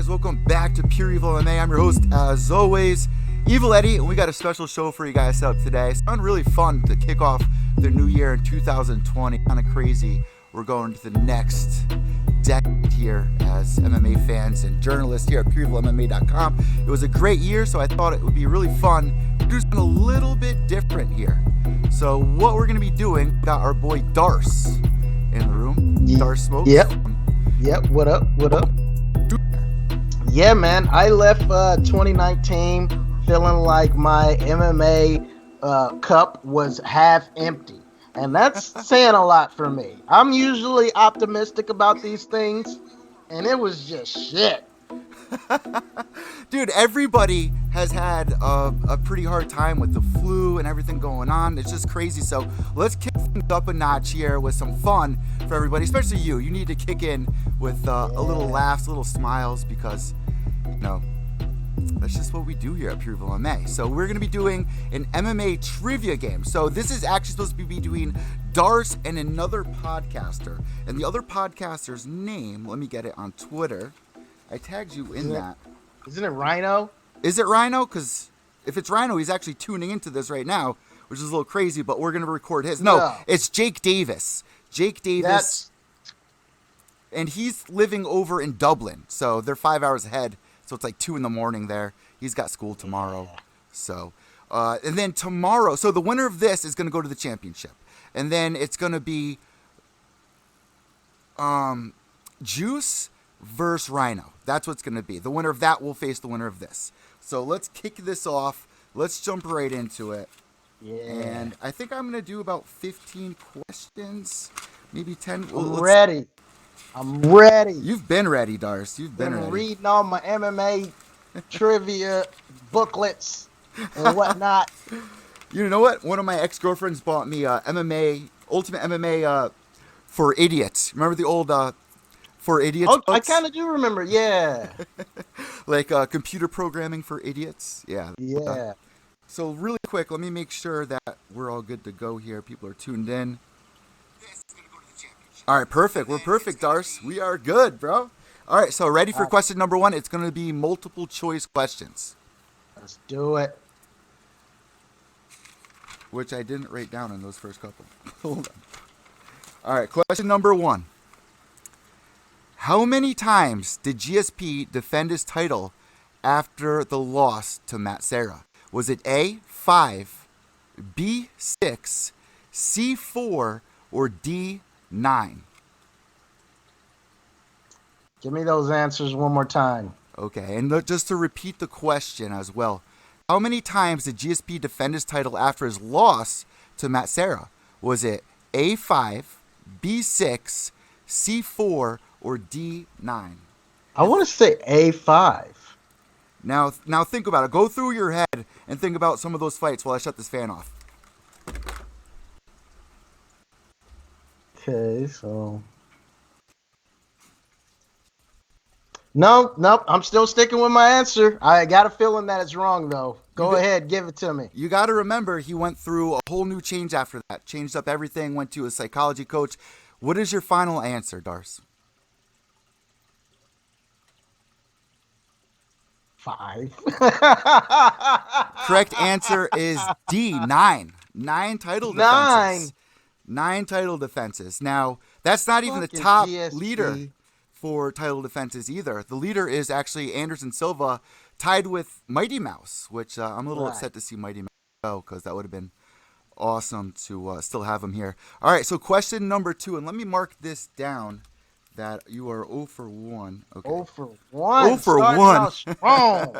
guys, welcome back to Pure EVil MMA. I'm your host, as always, Evil Eddie, and we got a special show for you guys up today. It's been really fun to kick off the new year in 2020. Kind of crazy. We're going to the next decade here as MMA fans and journalists here at PureEvilMMA.com. It was a great year, so I thought it would be really fun to do something a little bit different here. So what we're going to be doing, got our boy DARCE in the room. DARCE Smoke. Yep. What up? Yeah, man. I left 2019 feeling like my MMA cup was half empty. And that's saying a lot for me. I'm usually optimistic about these things, and it was just shit. Dude, everybody has had a pretty hard time with the flu and everything going on. It's just crazy. So let's kick things up a notch here with some fun for everybody, especially you. You need to kick in with a little laughs, little smiles, because, you know, that's just what we do here at Pure EVil MMA. So we're going to be doing an MMA trivia game. So this is actually supposed to be between DARCE and another podcaster. And the other podcaster's name, let me get it on Twitter. I tagged you in that. Isn't it Rhino? Is it Rhino? Because if it's Rhino, he's actually tuning into this right now, which is a little crazy, but we're going to record his. No, it's Jake Davis. Jake Davis. And he's living over in Dublin. So they're 5 hours ahead. So it's like 2 a.m. there. He's got school tomorrow. So, and then tomorrow, so the winner of this is going to go to the championship. And then it's going to be Juice versus Rhino. That's what's going to be. The winner of that will face the winner of this. So let's kick this off. Let's jump right into it. Yeah. And I think I'm going to do about 15 questions, maybe 10. I'm ready. You've been ready, DARCE. You've been ready. Reading all my MMA trivia booklets and whatnot. You know what? One of my ex-girlfriends bought me Ultimate MMA for Idiots. Remember the old For Idiots books? I kind of do remember, yeah. Like computer programming for idiots? Yeah. Yeah. So really quick, let me make sure that we're all good to go here. People are tuned in. All right, perfect. We're perfect, DARCE. We are good, bro. All right, so ready for question number 1? It's going to be multiple choice questions. Let's do it. Which I didn't write down in those first couple. Hold on. All right, question number 1. How many times did GSP defend his title after the loss to Matt Serra? Was it A, 5, B, 6, C, 4, or D, 9? Give me those answers one more time. Okay, and just to repeat the question as well. How many times did GSP defend his title after his loss to Matt Serra? Was it A, 5, B, 6, C, 4, or D, 9? I want to say A5. Now think about it. Go through your head and think about some of those fights while I shut this fan off. Okay, so... Nope, I'm still sticking with my answer. I got a feeling that it's wrong, though. Go ahead, give it to me. You got to remember, he went through a whole new change after that. Changed up everything, went to a psychology coach. What is your final answer, DARCE? 5. Correct answer is D, 9. 9 title defenses. 9 title defenses. Now, that's not even the top leader for title defenses either. The leader is actually Anderson Silva, tied with Mighty Mouse, which I'm a little upset to see Mighty Mouse go, because that would have been awesome to still have him here. All right, so question number 2, and let me mark this down that you are 0 for 1. Okay. 0 for 1. 0 for 1. Strong.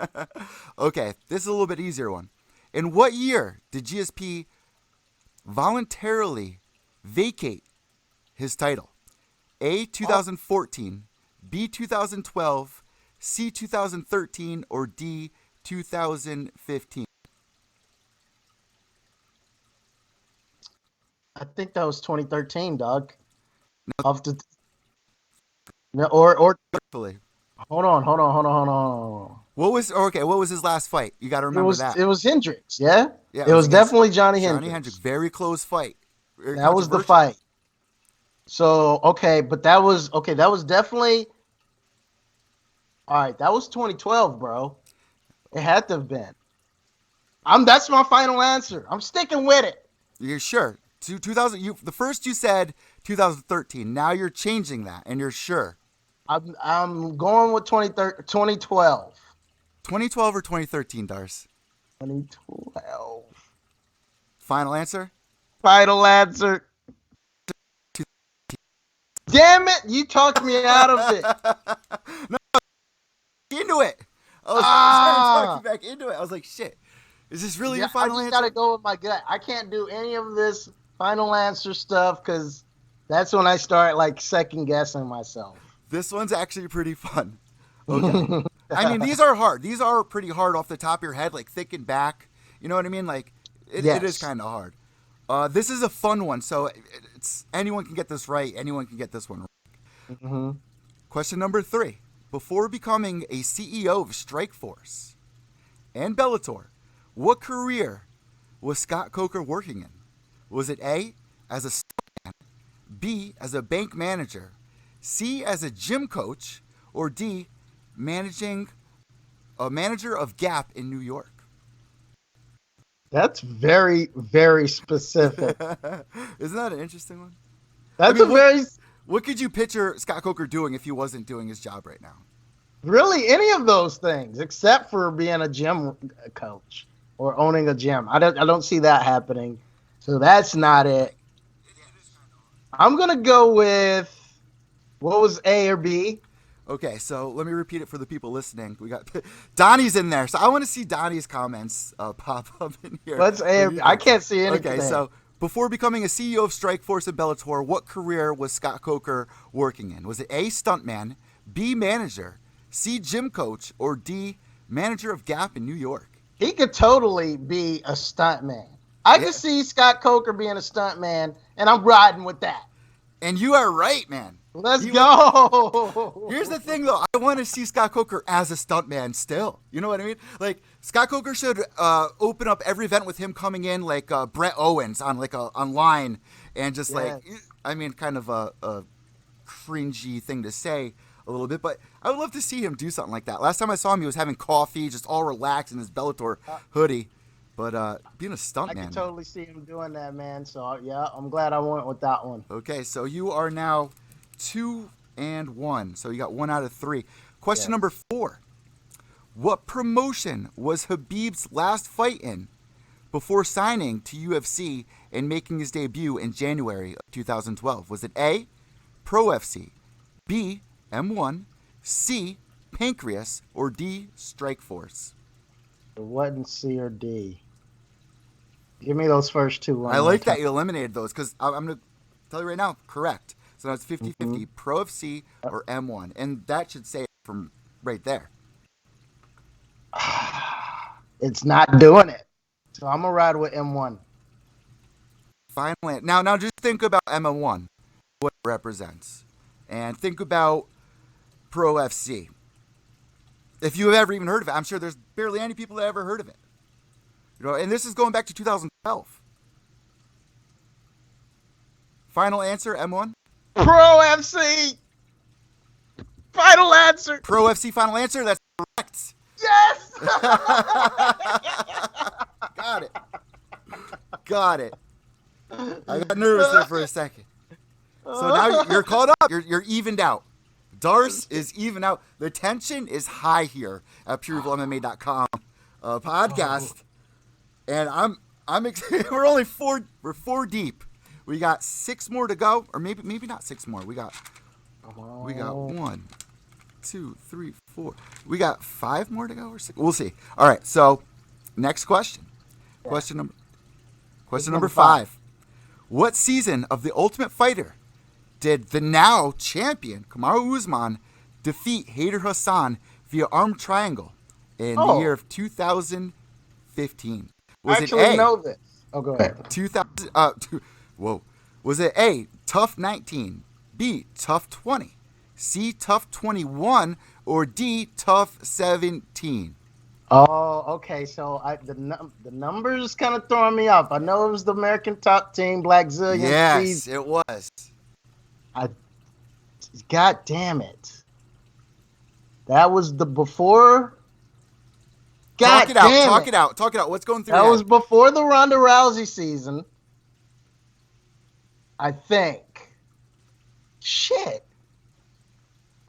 Okay, this is a little bit easier one. In what year did GSP voluntarily vacate his title? A, 2014, B, 2012, C, 2013, or D, 2015? I think that was 2013, dog. Or hold on. What was his last fight? You got to remember that. It was Hendricks, yeah? It was definitely Johnny Hendricks. Johnny Hendricks, very close fight. That was the fight. So, but that was definitely All right, that was 2012, bro. It had to have been. That's my final answer. I'm sticking with it. You're sure? 2000. The first you said 2013. Now you're changing that, and you're sure. I'm going with 2012. 2012 or 2013, Darce? 2012. Final answer? Final answer. Damn it! You talked me out of it. No, into it. I was trying to talk you back into it. I was like, shit. Is this really your final answer? I just gotta go with my gut. I can't do any of this final answer stuff because that's when I start like second guessing myself. This one's actually pretty fun. Okay. I mean, these are hard. These are pretty hard off the top of your head, like thinking back. You know what I mean? Like, it is kind of hard. This is a fun one, so it's anyone can get this right. Anyone can get this one right. Mm-hmm. Question number 3. Before becoming a CEO of Strikeforce and Bellator, what career was Scott Coker working in? Was it A, as a stuntman, B, as a bank manager, C, as a gym coach, or D, a manager of Gap in New York? That's very, very specific. Isn't that an interesting one? What could you picture Scott Coker doing if he wasn't doing his job right now? Really, any of those things, except for being a gym coach or owning a gym. I don't see that happening. So that's not it. I'm gonna go with what was A or B? Okay, so let me repeat it for the people listening. We got Donnie's in there, so I want to see Donnie's comments pop up in here. What's A or B? I can't see anything. Okay, so before becoming a CEO of Strikeforce and Bellator, what career was Scott Coker working in? Was it A, stuntman, B, manager, C, gym coach, or D, manager of Gap in New York? He could totally be a stuntman. I could see Scott Coker being a stuntman, and I'm riding with that. And you are right, man. Let's go. Here's the thing, though. I want to see Scott Coker as a stuntman still. You know what I mean? Like, Scott Coker should open up every event with him coming in like Brett Owens on like online and just like, I mean, kind of a cringy thing to say a little bit, but I would love to see him do something like that. Last time I saw him, he was having coffee, just all relaxed in his Bellator hoodie. But being a stuntman, I can totally see him doing that, man. So yeah, I'm glad I went with that one. Okay, so you are now 2-1. So you got 1 out of 3. Question number 4. What promotion was Khabib's last fight in before signing to UFC and making his debut in January of 2012? Was it A, Pro FC, B, M1, C, Pancreas, or D, Strikeforce? It wasn't C or D. Give me those first two. I like that you eliminated those because I'm going to tell you right now, correct. So now it's 50-50, Pro FC or M1. And that should say it from right there. It's not doing it. So I'm going to ride with M1. Finally. Now just think about M1, what it represents. And think about Pro FC. If you have ever even heard of it, I'm sure there's barely any people that ever heard of it. You know, and this is going back to 2012. Final answer, M1? Pro FC. Final answer. Pro FC final answer. That's correct. Yes. Got it. I got nervous there for a second. So now you're caught up. You're evened out. DARCE is even out. The tension is high here at PureEvilMMA.com podcast, and I'm excited. We're 4 deep. We got 6 more to go, or maybe not 6 more. We got 1, 2, 3, 4. We got 5 more to go, or 6. We'll see. All right. So next question. Question number 5. What season of The Ultimate Fighter did the now champion Kamaru Usman defeat Hayder Hassan via arm triangle in the year of 2015? Was it A? Know this. Oh, go ahead. Was it A, Tough 19, B, Tough 20, C, Tough 21, or D, Tough 17? Oh, okay. So the numbers kind of throwing me off. I know it was the American Top Team, Black Zillion. Yes, it was. God damn it. That was the before. God Talk it out. damn Talk it. it out. Talk it out. What's going through That your was head? before the Ronda Rousey season, I think. Shit.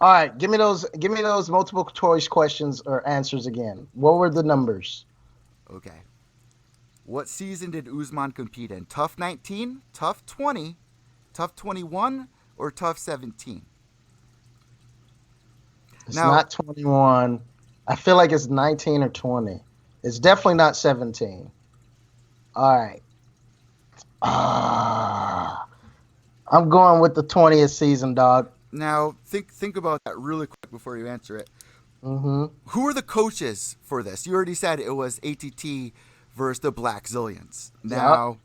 All right, give me those multiple choice questions or answers again. What were the numbers? Okay. What season did Usman compete in? Tough 19, Tough 20, Tough 21, or Tough 17? It's Now, not 21. I feel like it's 19 or 20. It's definitely not 17. All right. I'm going with the 20th season, dog. think about that really quick before you answer it. Mm-hmm. Who are the coaches for this? You already said it was ATT versus the Black Zillions. Yep. Now,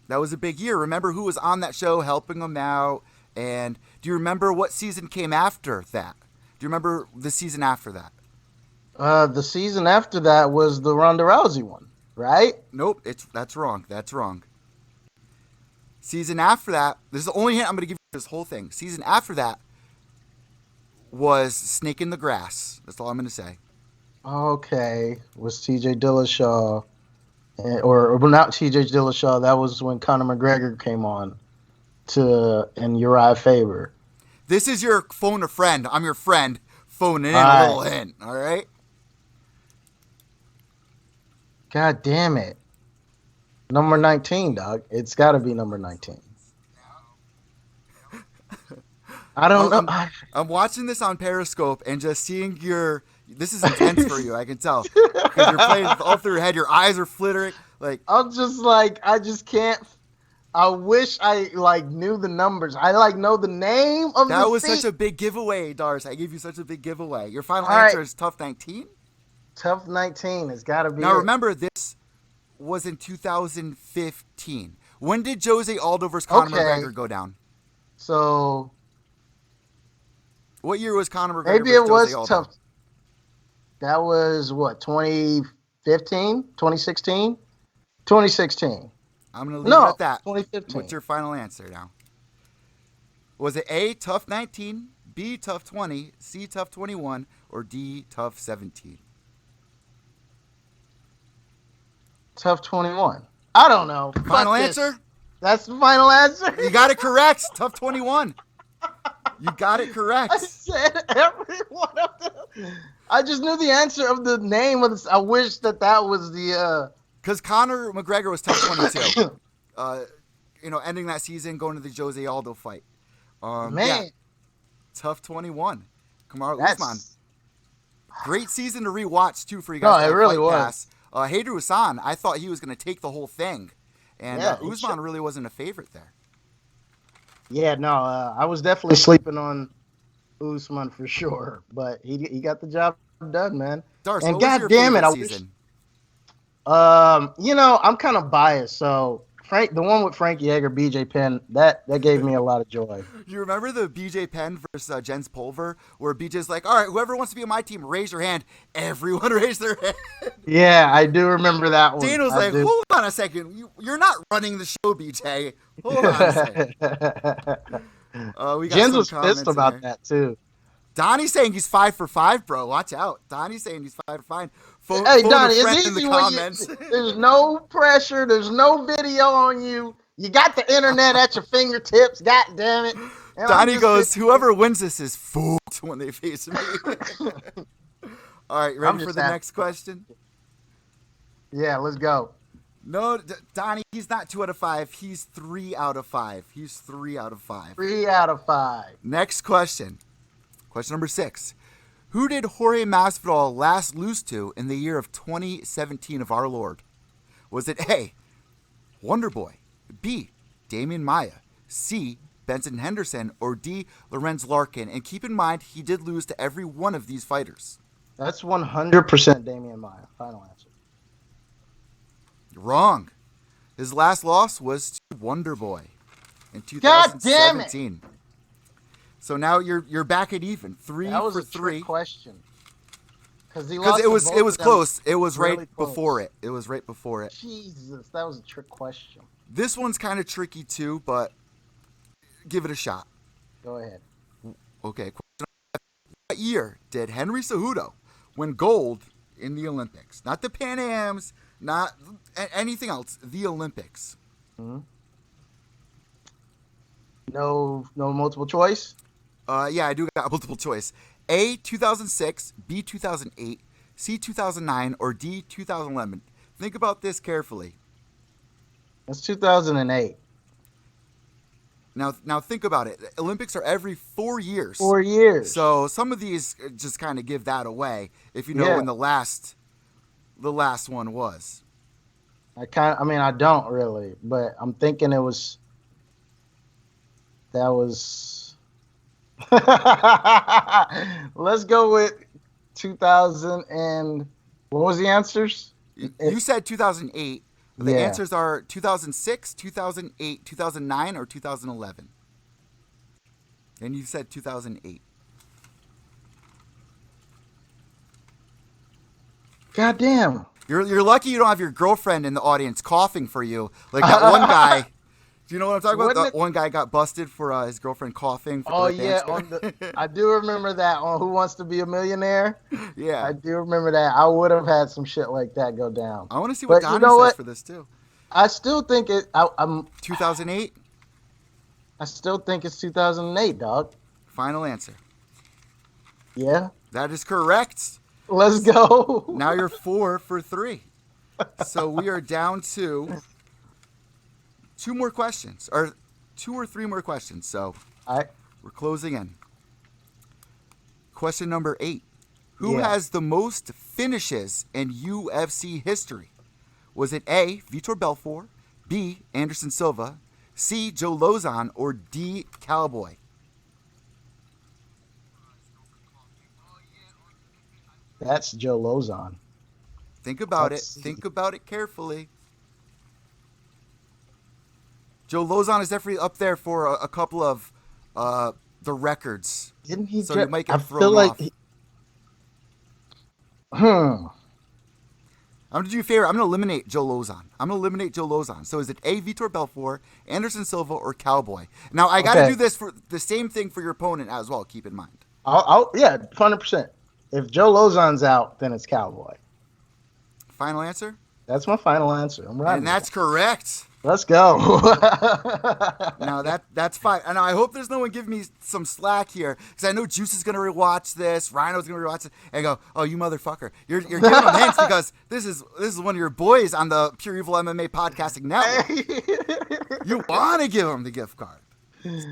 that was a big year. Remember who was on that show helping them out? And do you remember what season came after that? Do you remember the season after that? The season after that was the Ronda Rousey one, right? Nope, that's wrong. That's wrong. Season after that, this is the only hint I'm going to give you this whole thing. Season after that was Snake in the Grass. That's all I'm going to say. Okay. Was TJ Dillashaw, or not TJ Dillashaw? That was when Conor McGregor came on and Uriah Faber. This is your phone a friend. I'm your friend phoning in All a right. little hint. All right? God damn it. Number 19, dog. It's got to be number 19. I don't know. I'm watching this on Periscope and just seeing this is intense for you, I can tell. Because you're playing all through your head, your eyes are flittering. Like, I'm just like, I just can't. I wish I knew the numbers. I know the name of that the was such a big giveaway, Darce. I gave you such a big giveaway. Your final All answer right. is Tough 19? Tough 19 has got to be Now it. remember, this was in 2015. When did Jose Aldo versus Conor McGregor go down? So What year was Conor McGregor maybe it versus Jose was Aldo? tough. That was what, 2015, 2016, 2016. I'm going to leave it at that. 2015. What's your final answer now? Was it A, Tough 19, B, Tough 20, C, Tough 21, or D, Tough 17? Tough 21. I don't know. Final Fuck this. answer? That's the final answer. You got it correct. Tough 21. You got it I correct. said every one of them. I just knew the answer of the name of this. I wish that was the. Because Conor McGregor was Tough 22. Ending that season, going to the Jose Aldo fight. Man. Yeah. Tough 21. Kamaru Usman. Great season to rewatch, too, for you guys. No, it really was. Hayder Hassan, I thought he was going to take the whole thing. And Usman really wasn't a favorite there. Yeah, no, I was definitely sleeping on Usman for sure. But he got the job done, man. Darce, and what God was your damn it, favorite season? I'm kind of biased, so the one with Frank Yeager, BJ Penn, that gave me a lot of joy. You remember the BJ Penn versus Jens Pulver, where BJ's like, all right, whoever wants to be on my team, raise your hand. Everyone raised their hand. Yeah, I do remember that one. Daniel's like, hold on a second. You're not running the show, BJ. Hold on a second. We got Jens some was comments pissed about in that, too. Donnie's saying he's 5 for 5, bro. Watch out. Donnie's saying he's 5 for 5. Hey, Donnie, it's in the easy comments. There's no pressure. There's no video on you. You got the internet at your fingertips. God damn it. And Donnie goes, whoever wins this is fucked when they face me. All right, ready for the next question? Yeah, let's go. No, Donnie, he's not 2 out of 5. He's 3 out of 5. He's 3 out of 5. 3 out of 5. Next question. Question number 6. Who did Jorge Masvidal last lose to in the year of 2017 of our Lord? Was it A, Wonderboy, B, Damian Maia, C, Benson Henderson, or D, Lorenz Larkin? And keep in mind, he did lose to every one of these fighters. That's 100% Damian Maia. Final answer. Wrong. His last loss was to Wonderboy in 2017. God damn it. So now you're back at even. 3 that was for a 3. Trick question. Because it was close. It was really right close. Before it. It was right before it. Jesus, that was a trick question. This one's kind of tricky too, but give it a shot. Go ahead. Okay. What year did Henry Cejudo win gold in the Olympics? Not the Pan Ams, not anything else. The Olympics. Hmm. No multiple choice. Yeah, I do got multiple choice. A, 2006, B, 2008, C, 2009, or D, 2011. Think about this carefully. That's 2008. Now think about it. Olympics are every 4 years. 4 years. So some of these just kind of give that away if you know Yeah. when the last one was. I don't really, but I'm thinking that was. Let's go with 2000 and what was the answers? You said 2008. The Yeah. answers are 2006, 2008, 2009, or 2011. And you said 2008. God damn. You're lucky you don't have your girlfriend in the audience coughing for you like that one guy. Do you know what I'm talking about? Wasn't The one guy got busted for his girlfriend coughing. For Oh the yeah, dance. I do remember that on Who Wants to Be a Millionaire. Yeah. I do remember that. I would have had some shit like that go down. I want to see what But Donnie you know says what? for this too. I still think it. I'm. 2008. I still think it's 2008, dog. Final answer. Yeah. That is correct. Let's go. Now you're 4 for 3. So we are down to 2 more questions, or 2 or 3 more questions. So All right. we're closing in. Question number 8. Who Yeah. has the most finishes in UFC history? Was it A, Vitor Belfort, B, Anderson Silva, C, Joe Lozon, or D, Cowboy? That's Joe Lozon. Think about Let's see. it. Think about it carefully. Joe Lozon is definitely up there for a couple of the records. Didn't he? So you might get I thrown feel like. off. Hmm. I'm going to do you a favor. I'm going to eliminate Joe Lozon. So is it A, Vitor Belfort, Anderson Silva, or Cowboy? Now, I got to Okay. do this for the same thing for your opponent as well. Keep in mind. Yeah, 100%. If Joe Lozon's out, then it's Cowboy. Final answer? That's my final answer. I'm right. And that's correct. Let's go. Now that's fine. And I hope there's no one giving me some slack here, because I know Juice is gonna rewatch this, Rhino's gonna rewatch it, and go, "Oh, you motherfucker! You're giving him hints because this is one of your boys on the Pure EVil MMA podcasting network. You want to give him the gift card."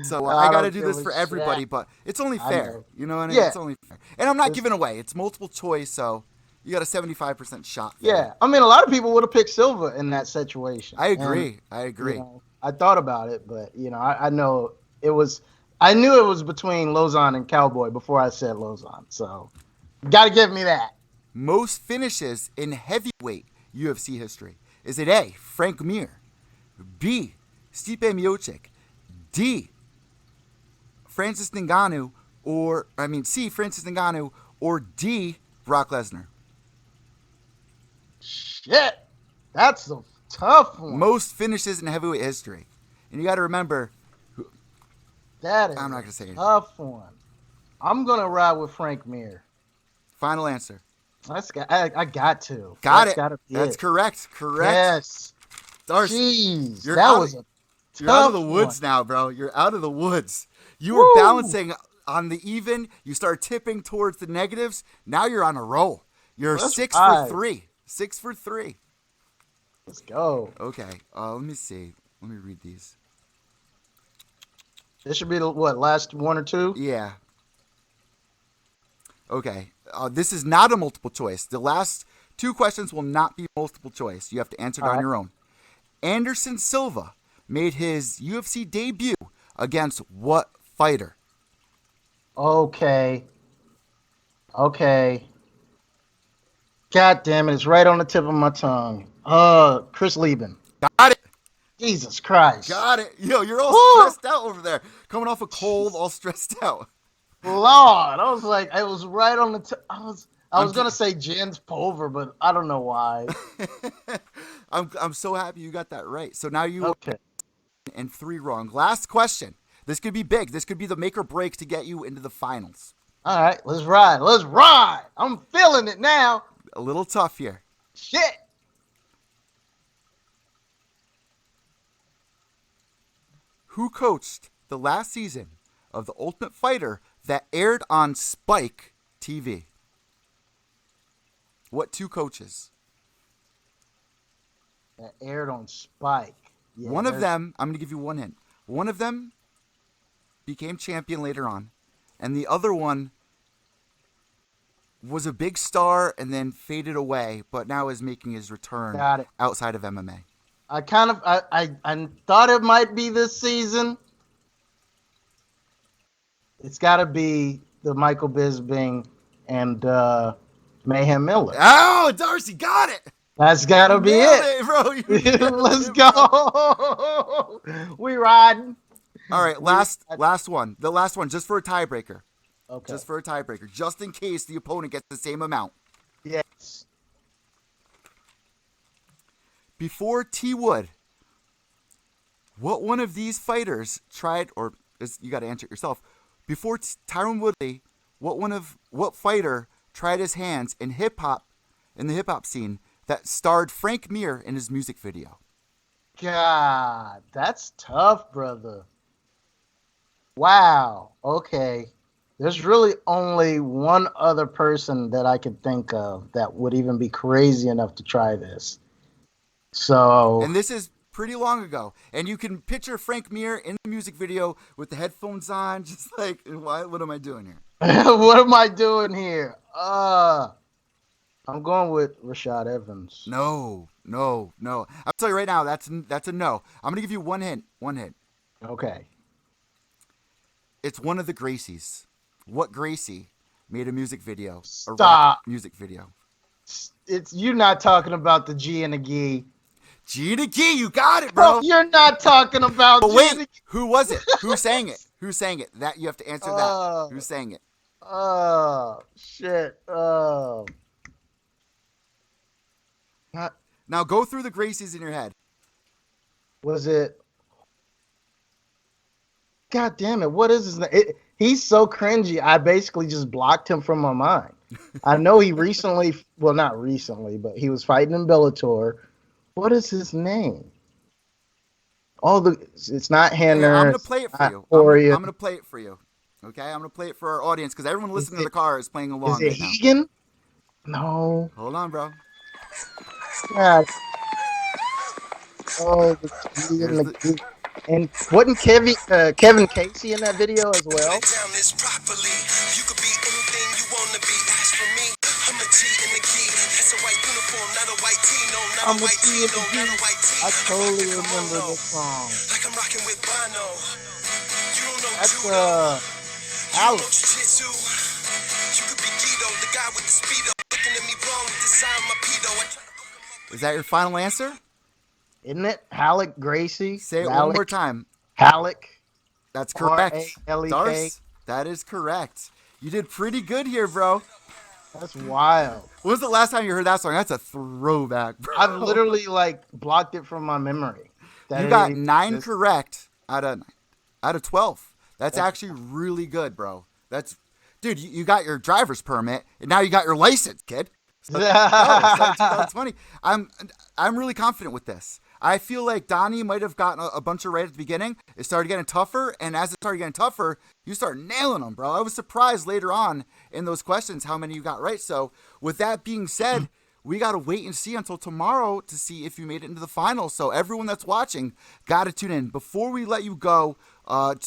So I got to do this for everybody, but it's only fair. know. You know what I mean? Yeah. It's only fair. And I'm not giving away. It's multiple choice, so you got a 75% shot. Yeah, I mean, a lot of people would have picked Silva in that situation. I agree. And, I thought about it, but I know it was. I knew it was between Lozon and Cowboy before I said Lozon. So, got to give me that. Most finishes in heavyweight UFC history. Is it A, Frank Mir, B, Stipe Miocic, D, Francis Ngannou, C, Francis Ngannou, or D, Brock Lesnar? Shit, that's a tough one. Most finishes in heavyweight history. And you got to remember, That is I'm not gonna say anything. tough one. I'm gonna ride with Frank Mir. final answer. I got to. Got That's it. gotta be That's it. correct. Correct. Yes. Darce, Jeez, you're that out was a you're out of tough the woods one. now, bro. You're out of the woods. You were Woo. balancing on the even. You start tipping towards the negatives. Now you're on a roll. You're Let's 6 ride. for 3. 6 for 3. Let's go. Okay. Let me see. Let me read these. This should be the last one or two? Yeah. Okay. This is not a multiple choice. The last 2 questions will not be multiple choice. You have to answer it All on right. your own. Anderson Silva made his UFC debut against what fighter? Okay. God damn it, it's right on the tip of my tongue. Chris Lieben. Got it. Jesus Christ. Got it. Yo, you're all Woo. stressed out over there. Coming off a cold, all stressed out. Lord, I was like, it was right on the tip. I was I'm gonna say Jens Pulver, but I don't know why. I'm so happy you got that right. So now you Okay. and 3 wrong. Last question. This could be big. This could be the make or break to get you into the finals. All right, let's ride. Let's ride. I'm feeling it now. A little tough here. Shit. Who coached the last season of The Ultimate Fighter that aired on Spike TV? What two coaches? That aired on Spike. Yeah, One of them, I'm going to give you one hint. One of them became champion later on, and the other one was a big star and then faded away, but now is making his return got it. outside of MMA. I thought it might be this season. It's got to be the Michael Bisping and Mayhem Miller. Oh, Darcy got it. That's got to be it. Bro. Let's go. We riding. All right, last one. The last one, just for a tiebreaker. Okay. Just for a tiebreaker, just in case the opponent gets the same amount. Yes. Before T. Wood, what one of these fighters tried, or you got to answer it yourself. Before Tyron Woodley, what fighter tried his hands in hip hop, in the hip hop scene that starred Frank Mir in his music video? God, that's tough, brother. Wow. Okay. There's really only one other person that I could think of that would even be crazy enough to try this. So, And this is pretty long ago. And you can picture Frank Mir in the music video with the headphones on, just like, what am I doing here? what am I doing here? I'm going with Rashad Evans. No. I'll tell you right now, that's a no. I'm going to give you one hint. Okay. It's one of the Gracies. What Gracie made a music video? Stop. A rap music video. It's you're not talking about the G and the G. G and the G, you got it, bro. You're not talking about. But G wait, and the G. who was it? Who sang it? That you have to answer that. Who sang it? Oh shit. Now go through the Gracies in your head. Was it? God damn it! What is his name? He's so cringy. I basically just blocked him from my mind. I know he recently, well, not recently, but he was fighting in Bellator. What is his name? It's not Henner. I'm gonna play it for you. I'm gonna play it for you. Okay, I'm gonna play it for our audience because everyone listening to the car is playing along. Is it Hegan? No. Hold on, bro. God. Oh, and wasn't Kevin Casey in that video as well? I'm a T in the G. I totally remember this song. That's Alex. Is that your final answer? Isn't it Halleck Gracie? Say it one more time. Halleck. That's correct. R-A-L-E-K. Darce, that is correct. You did pretty good here, bro. That's wild. When was the last time you heard that song? That's a throwback, bro. I've literally blocked it from my memory. You got 9 correct out of 12. That's actually really good, bro. Dude, you got your driver's permit and now you got your license, kid. So, it's 2020. I'm really confident with this. I feel like Donnie might have gotten a bunch of right at the beginning. It started getting tougher, and as it started getting tougher, you start nailing them, bro. I was surprised later on in those questions how many you got right. So with that being said, we got to wait and see until tomorrow to see if you made it into the finals. So everyone that's watching, got to tune in. Before we let you go,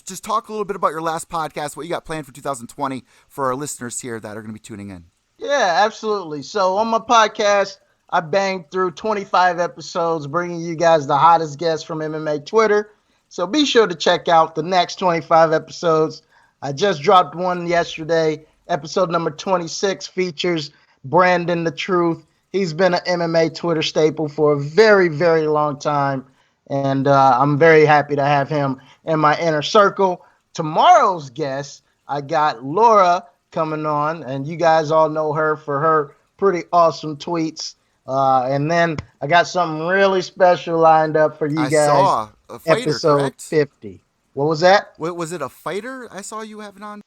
just talk a little bit about your last podcast, what you got planned for 2020 for our listeners here that are going to be tuning in. Yeah, absolutely. So on my podcast, I banged through 25 episodes, bringing you guys the hottest guests from MMA Twitter. So be sure to check out the next 25 episodes. I just dropped one yesterday. Episode number 26 features Brandon the Truth. He's been an MMA Twitter staple for a very, very long time. And I'm very happy to have him in my inner circle. Tomorrow's guest, I got Laura coming on, and you guys all know her for her pretty awesome tweets. And then I got something really special lined up for you guys. I saw a fighter, episode correct? 50. What was that? Was it a fighter I saw you having on?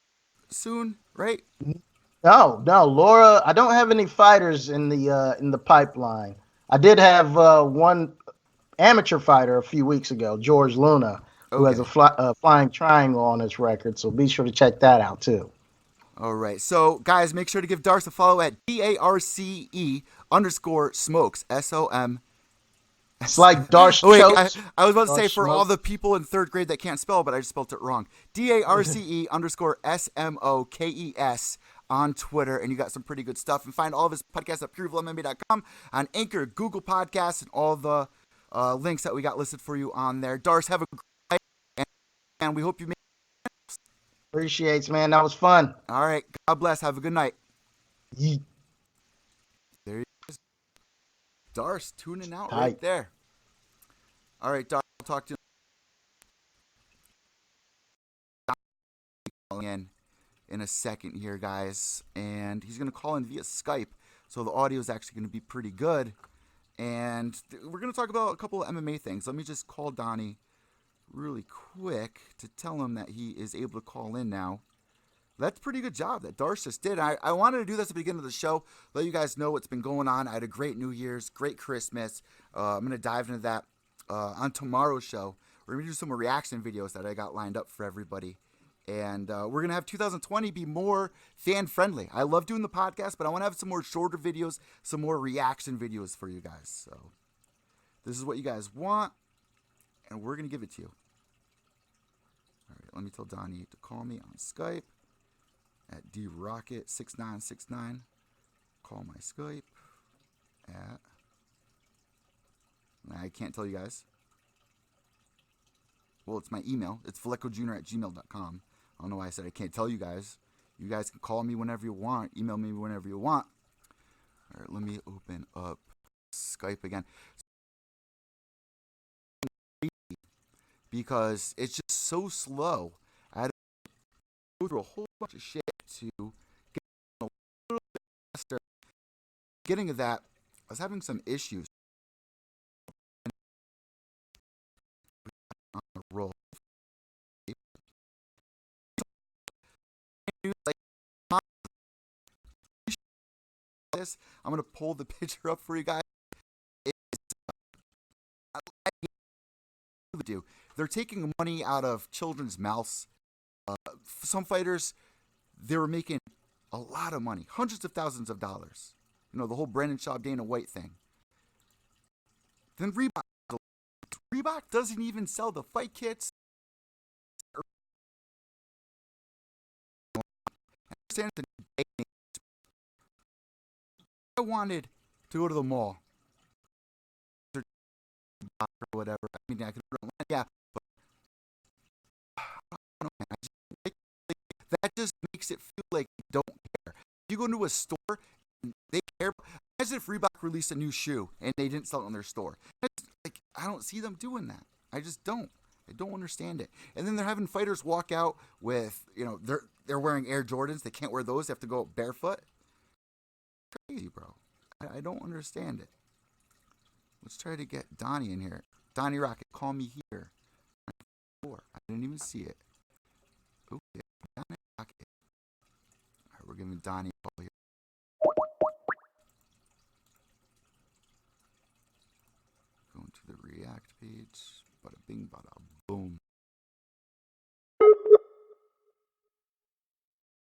soon, right? No, no, Laura. I don't have any fighters in the pipeline. I did have one amateur fighter a few weeks ago, George Luna, who has a Okay. flying triangle on his record. So be sure to check that out too. All right. So, guys, make sure to give Darce a follow at DARCE_smokes. SOM. It's like Darce Oh, wait. chokes. I was about to say Darce for all smoke. the people in third grade that can't spell, but I just spelled it wrong. DARCE_SMOKES on Twitter. And you got some pretty good stuff. And find all of his podcasts at pureevilmma.com, on Anchor, Google Podcasts, and all the links that we got listed for you on there. Darce, have a great night. And we hope you make. Appreciates, man. That was fun. All right. God bless. Have a good night. Yeet. There you go. Darce tuning out right Tight. there. All right, Darce, I'll talk to you in a second here, guys. And he's going to call in via Skype. So the audio is actually going to be pretty good. And we're going to talk about a couple of MMA things. Let me just call Donnie really quick to tell him that he is able to call in now. That's a pretty good job that Darce just did. I wanted to do this at the beginning of the show, let you guys know what's been going on. I had a great New Year's, great Christmas. I'm going to dive into that on tomorrow's show. We're going to do some more reaction videos that I got lined up for everybody. And we're going to have 2020 be more fan-friendly. I love doing the podcast, but I want to have some more shorter videos, some more reaction videos for you guys. So this is what you guys want, and we're going to give it to you. All right, let me tell Donnie to call me on Skype at DRocket6969. Call my Skype at... I can't tell you guys. Well, it's my email. It's FaleccoJr@gmail.com. I don't know why I said I can't tell you guys. You guys can call me whenever you want. Email me whenever you want. All right, let me open up Skype again. Because it's just so slow. I had to go through a whole bunch of shit to get a little bit faster. Getting to that, I was having some issues on the roll. I'm gonna pull the picture up for you guys. They're taking money out of children's mouths. Some fighters, they were making a lot of money, hundreds of thousands of dollars. You know, the whole Brandon Schaub, Dana White thing. Then Reebok doesn't even sell the fight kits. I wanted to go to the mall or whatever. I mean, I could order online, yeah, but I don't know, man. That just makes it feel like you don't care. You go into a store and they care. As if Reebok released a new shoe and they didn't sell it in their store. Like, I don't see them doing that. I just don't. I don't understand it. And then they're having fighters walk out with, you know, they're wearing Air Jordans. They can't wear those. They have to go barefoot. Crazy, bro. I don't understand it. Let's try to get Donnie in here. Donny Rockett, call me here. I didn't even see it. Okay, Donny Rockett. All right, we're giving Donnie a call here. Going to the React page. Bada bing, bada boom.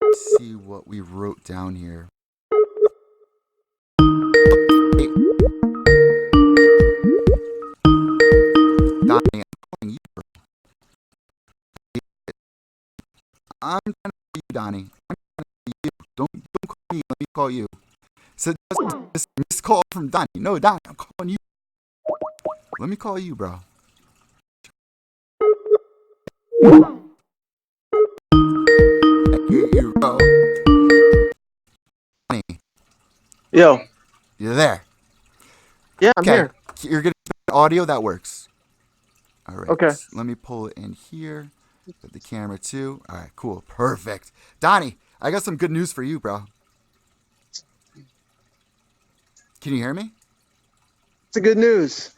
Let's see what we wrote down here. Hey. Donnie, I'm calling you, bro. I'm trying to call you, Donnie. I'm trying to call you. Don't call me. Let me call you. So this missed call from Donnie. No, Donnie, I'm calling you. Let me call you, bro. You, bro. Donnie, Yo. you're there. Yeah, I'm here. You're getting audio that works. All right. Okay. Let me pull it in here. Put the camera too. All right, cool. Perfect. Donnie, I got some good news for you, bro. Can you hear me? It's a good news.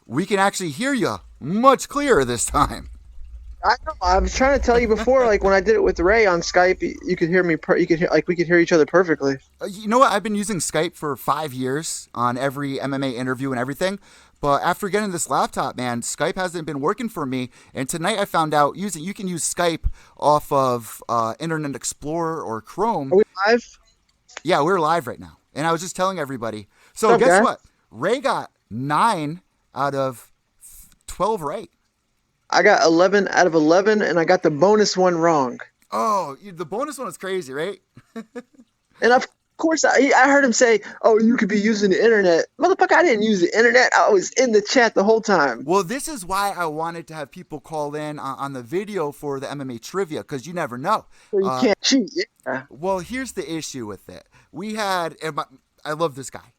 We can actually hear you much clearer this time. I know. I was trying to tell you before, like when I did it with Ray on Skype, you could hear me. You could hear, like, we could hear each other perfectly. You know what? I've been using Skype for 5 years on every MMA interview and everything. But after getting this laptop, man, Skype hasn't been working for me. And tonight I found out you can use Skype off of Internet Explorer or Chrome. Are we live? Yeah, we're live right now. And I was just telling everybody. So What's up, guess guys? what? Ray got 9 out of 12 right. I got 11 out of 11, and I got the bonus one wrong. Oh, the bonus one is crazy, right? And of course, I heard him say, "Oh, you could be using the internet." Motherfucker, I didn't use the internet. I was in the chat the whole time. Well, this is why I wanted to have people call in on the video for the MMA trivia, because you never know. So you can't cheat. Yeah. Well, here's the issue with it. We had, I love this guy.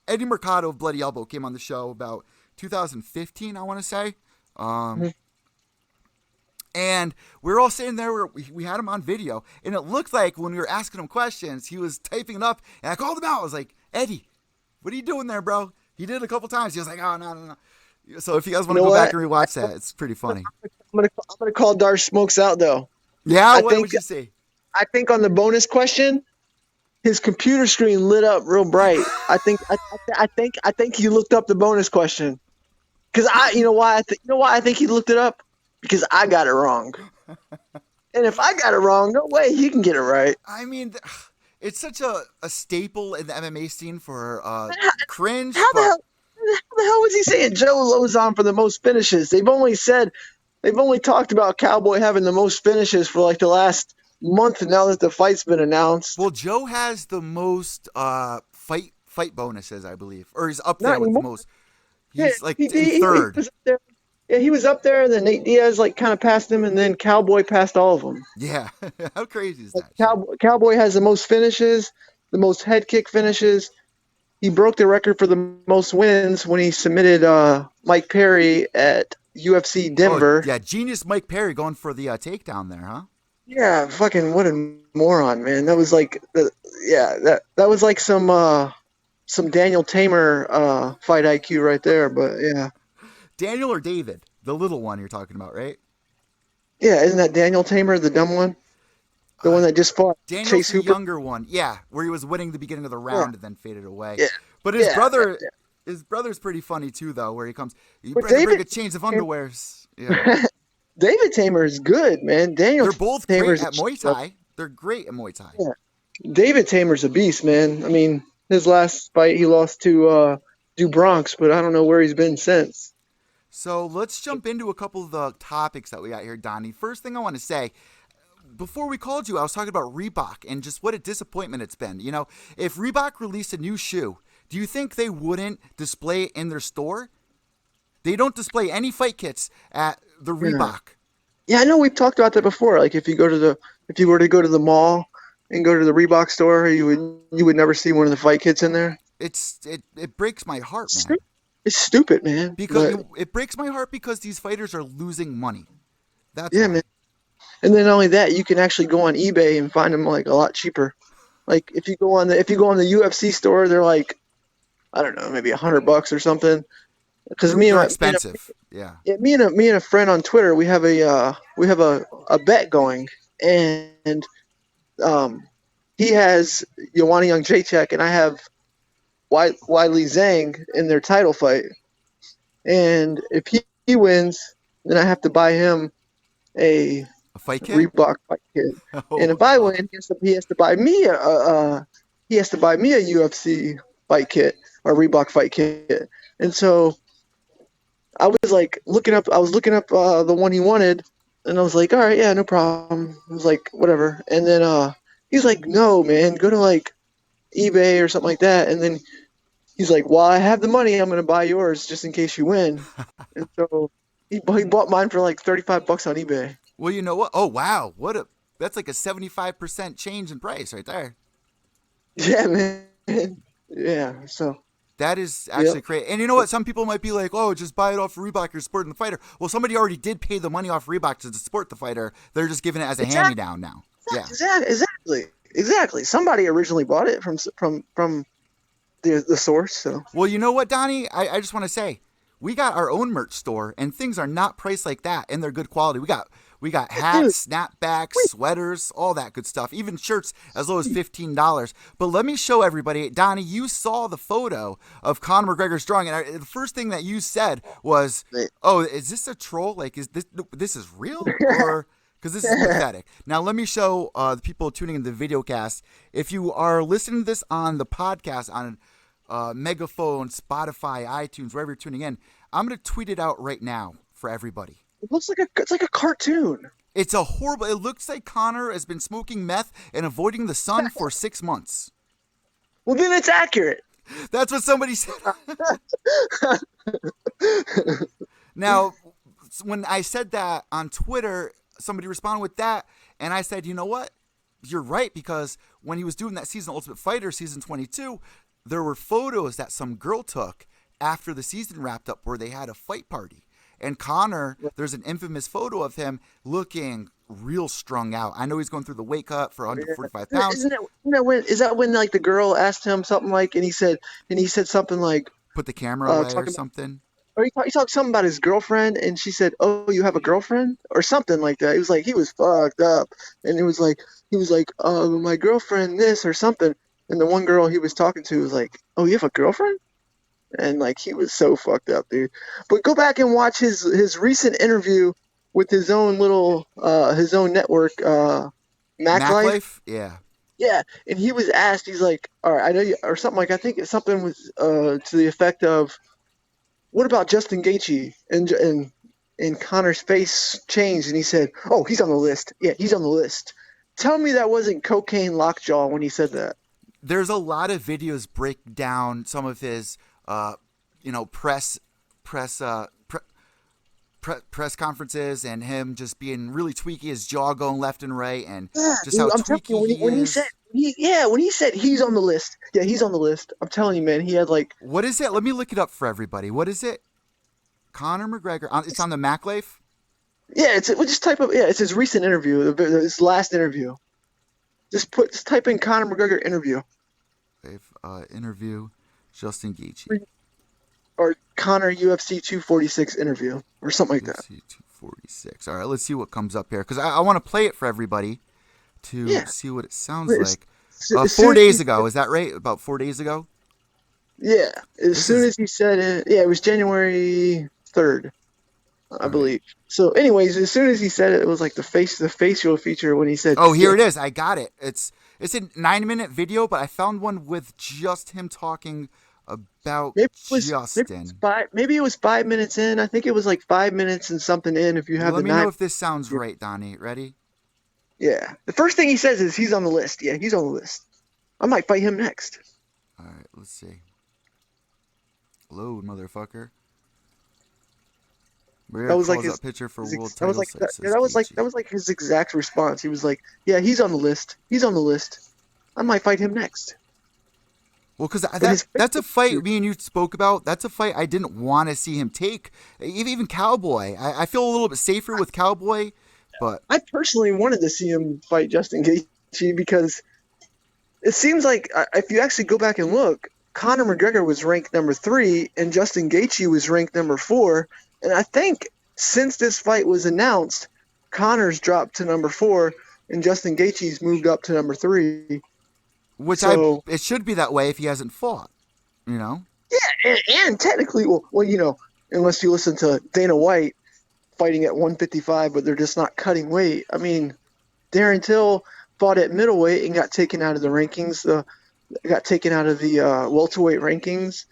Eddie Mercado of Bloody Elbow came on the show about 2015, I want to say. And we were all sitting there, we had him on video, and it looked like when we were asking him questions, he was typing it up, and I called him out. I was like, Eddie, what are you doing there, bro? He did it a couple times. He was like, oh, no. So if you guys want to go back and rewatch that, it's pretty funny. I'm gonna call Darce Smokes out, though. Yeah, what would you say? I think on the bonus question, his computer screen lit up real bright. I think he looked up the bonus question. Because you know why I think he looked it up? Because I got it wrong. And if I got it wrong, no way he can get it right. I mean, it's such a staple in the MMA scene for cringe. How the hell was he saying Joe Lozon for the most finishes? They've only talked about Cowboy having the most finishes for like the last month now that the fight's been announced. Well, Joe has the most fight bonuses, I believe, or he's up there with the most. He's in third. He was up there. Yeah, he was up there, and then Nate Diaz kind of passed him, and then Cowboy passed all of them. Yeah, how crazy is that? Cowboy has the most finishes, the most head kick finishes. He broke the record for the most wins when he submitted Mike Perry at UFC Denver. Oh, yeah, genius Mike Perry going for the takedown there, huh? Yeah, fucking what a moron, man. That was like, that was like some Daniel Tamer fight IQ right there. But yeah. Daniel or David, the little one you're talking about, right? Yeah, isn't that Daniel Tamer, the dumb one? The one that just fought Daniel's Chase the Hooper? younger one, yeah, where he was winning the beginning of the round and then faded away. Yeah. But his brother's pretty funny too, though, where he comes, you better bring a change of underwears. Yeah. David Tamer is good, man. They're both great at Muay Thai. They're great at Muay Thai. Yeah. David Tamer's a beast, man. I mean, his last fight he lost to Bronx, but I don't know where he's been since. So let's jump into a couple of the topics that we got here, Donnie. First thing I want to say, before we called you, I was talking about Reebok and just what a disappointment it's been. You know, if Reebok released a new shoe, do you think they wouldn't display it in their store? They don't display any fight kits at the Reebok. Yeah, I know we've talked about that before. Like if you were to go to the mall and go to the Reebok store, you would never see one of the fight kits in there. It breaks my heart, man. It's stupid, man. Because it breaks my heart because these fighters are losing money. That's why. Man. And then not only that, you can actually go on eBay and find them like a lot cheaper. Like if you go on the UFC store, they're like, I don't know, maybe $100 or something. Because me and a friend on Twitter, we have a bet going, and he has Joanna Young Jacek, and I have Wiley Zhang in their title fight. And if he wins, then I have to buy him a fight kit? Reebok fight kit. Oh, and if I win, he has to buy me a UFC fight kit or Reebok fight kit. And so I was looking up the one he wanted, and I was like, all right, yeah, no problem. I was like, whatever. And then he's like, no, man, go to like eBay or something like that. And then he's like, well, I have the money. I'm going to buy yours just in case you win. And so he bought mine for like $35 on eBay. Well, you know what? Oh, wow. That's like a 75% change in price right there. Yeah, man. Yeah, so. That is actually crazy. And you know what? Some people might be like, oh, just buy it off Reebok, you're supporting the fighter. Well, somebody already did pay the money off Reebok to support the fighter. They're just giving it as a hand-me-down now. Yeah. Exactly. Somebody originally bought it from the source. So. Well, you know what, Donnie? I just want to say, we got our own merch store, and things are not priced like that, and they're good quality. We got hats, snapbacks, sweaters, all that good stuff. Even shirts as low as $15. But let me show everybody, Donnie. You saw the photo of Conor McGregor's drawing, and the first thing that you said was, "Oh, is this a troll? Like, is this is real or?" Because this is pathetic. Now, let me show the people tuning in the video cast. If you are listening to this on the podcast, on Megaphone, Spotify, iTunes, wherever you're tuning in, I'm going to tweet it out right now for everybody. It looks like it's like a cartoon. It's a horrible... It looks like Conor has been smoking meth and avoiding the sun for 6 months. Well, then it's accurate. That's what somebody said. Now, when I said that on Twitter, somebody responded with that, and I said, you know what? You're right, because when he was doing that season Ultimate Fighter, season 22, there were photos that some girl took after the season wrapped up where they had a fight party. And Conor, there's an infamous photo of him looking real strung out. I know he's going through the weight cut for 145 pounds. Isn't that when like the girl asked him something like, and he said something like, put the camera away or something? Or he talked something about his girlfriend, and she said, "Oh, you have a girlfriend?" or something like that. He was like, he was fucked up, and he was like, my girlfriend this or something. And the one girl he was talking to was like, "Oh, you have a girlfriend?" And like, he was so fucked up, dude. But go back and watch his recent interview with his own little his own network, Mac Life. Yeah. Yeah, and he was asked, he's like, "All right, I know you," or something like, I think it's something with to the effect of, "What about Justin Gaethje?" And Conor's face changed, and he said, "Oh, he's on the list. Yeah, he's on the list." Tell me that wasn't cocaine lockjaw when he said that. There's a lot of videos break down some of his, press conferences, and him just being really tweaky, his jaw going left and right, and just how tweaky he is. When he said he's on the list, yeah, he's on the list. I'm telling you, man, he had like, what is it? Let me look it up for everybody. What is it? Conor McGregor. It's on the Mac Life. Yeah, just type up. Yeah, it's his recent interview, his last interview. Just type in Conor McGregor interview. Interview, Justin Gaethje. Or Conor UFC 246 interview, or something like that. UFC 246. All right, let's see what comes up here, because I want to play it for everybody to see what it sounds like. 4 days ago, is that right? About 4 days ago? Yeah, as soon as he said it, yeah, it was January 3rd, I believe. So, anyways, as soon as he said it, it was like the facial feature when he said. Oh, here it is. I got it. It's a 9-minute video, but I found one with just him talking about Justin. Maybe it was 5 minutes in. I think it was like 5 minutes and something in. If you have Let me know if this sounds right, Donnie. Ready? Yeah. The first thing he says is he's on the list. Yeah, he's on the list. I might fight him next. All right, let's see. Load, motherfucker. That was like his picture for world title. That was like his exact response. He was like, "Yeah, he's on the list. He's on the list. I might fight him next." Well, because that's a fight me and you spoke about. That's a fight I didn't want to see him take. Even Cowboy. I feel a little bit safer with Cowboy, but I personally wanted to see him fight Justin Gaethje because it seems like if you actually go back and look, Conor McGregor was ranked number 3 and Justin Gaethje was ranked number 4. And I think since this fight was announced, Conor's dropped to number 4 and Justin Gaethje's moved up to number 3. It should be that way if he hasn't fought, you know? Yeah, and technically, well, unless you listen to Dana White fighting at 155, but they're just not cutting weight. I mean, Darren Till fought at middleweight and got taken out of the rankings. Got taken out of the welterweight rankings.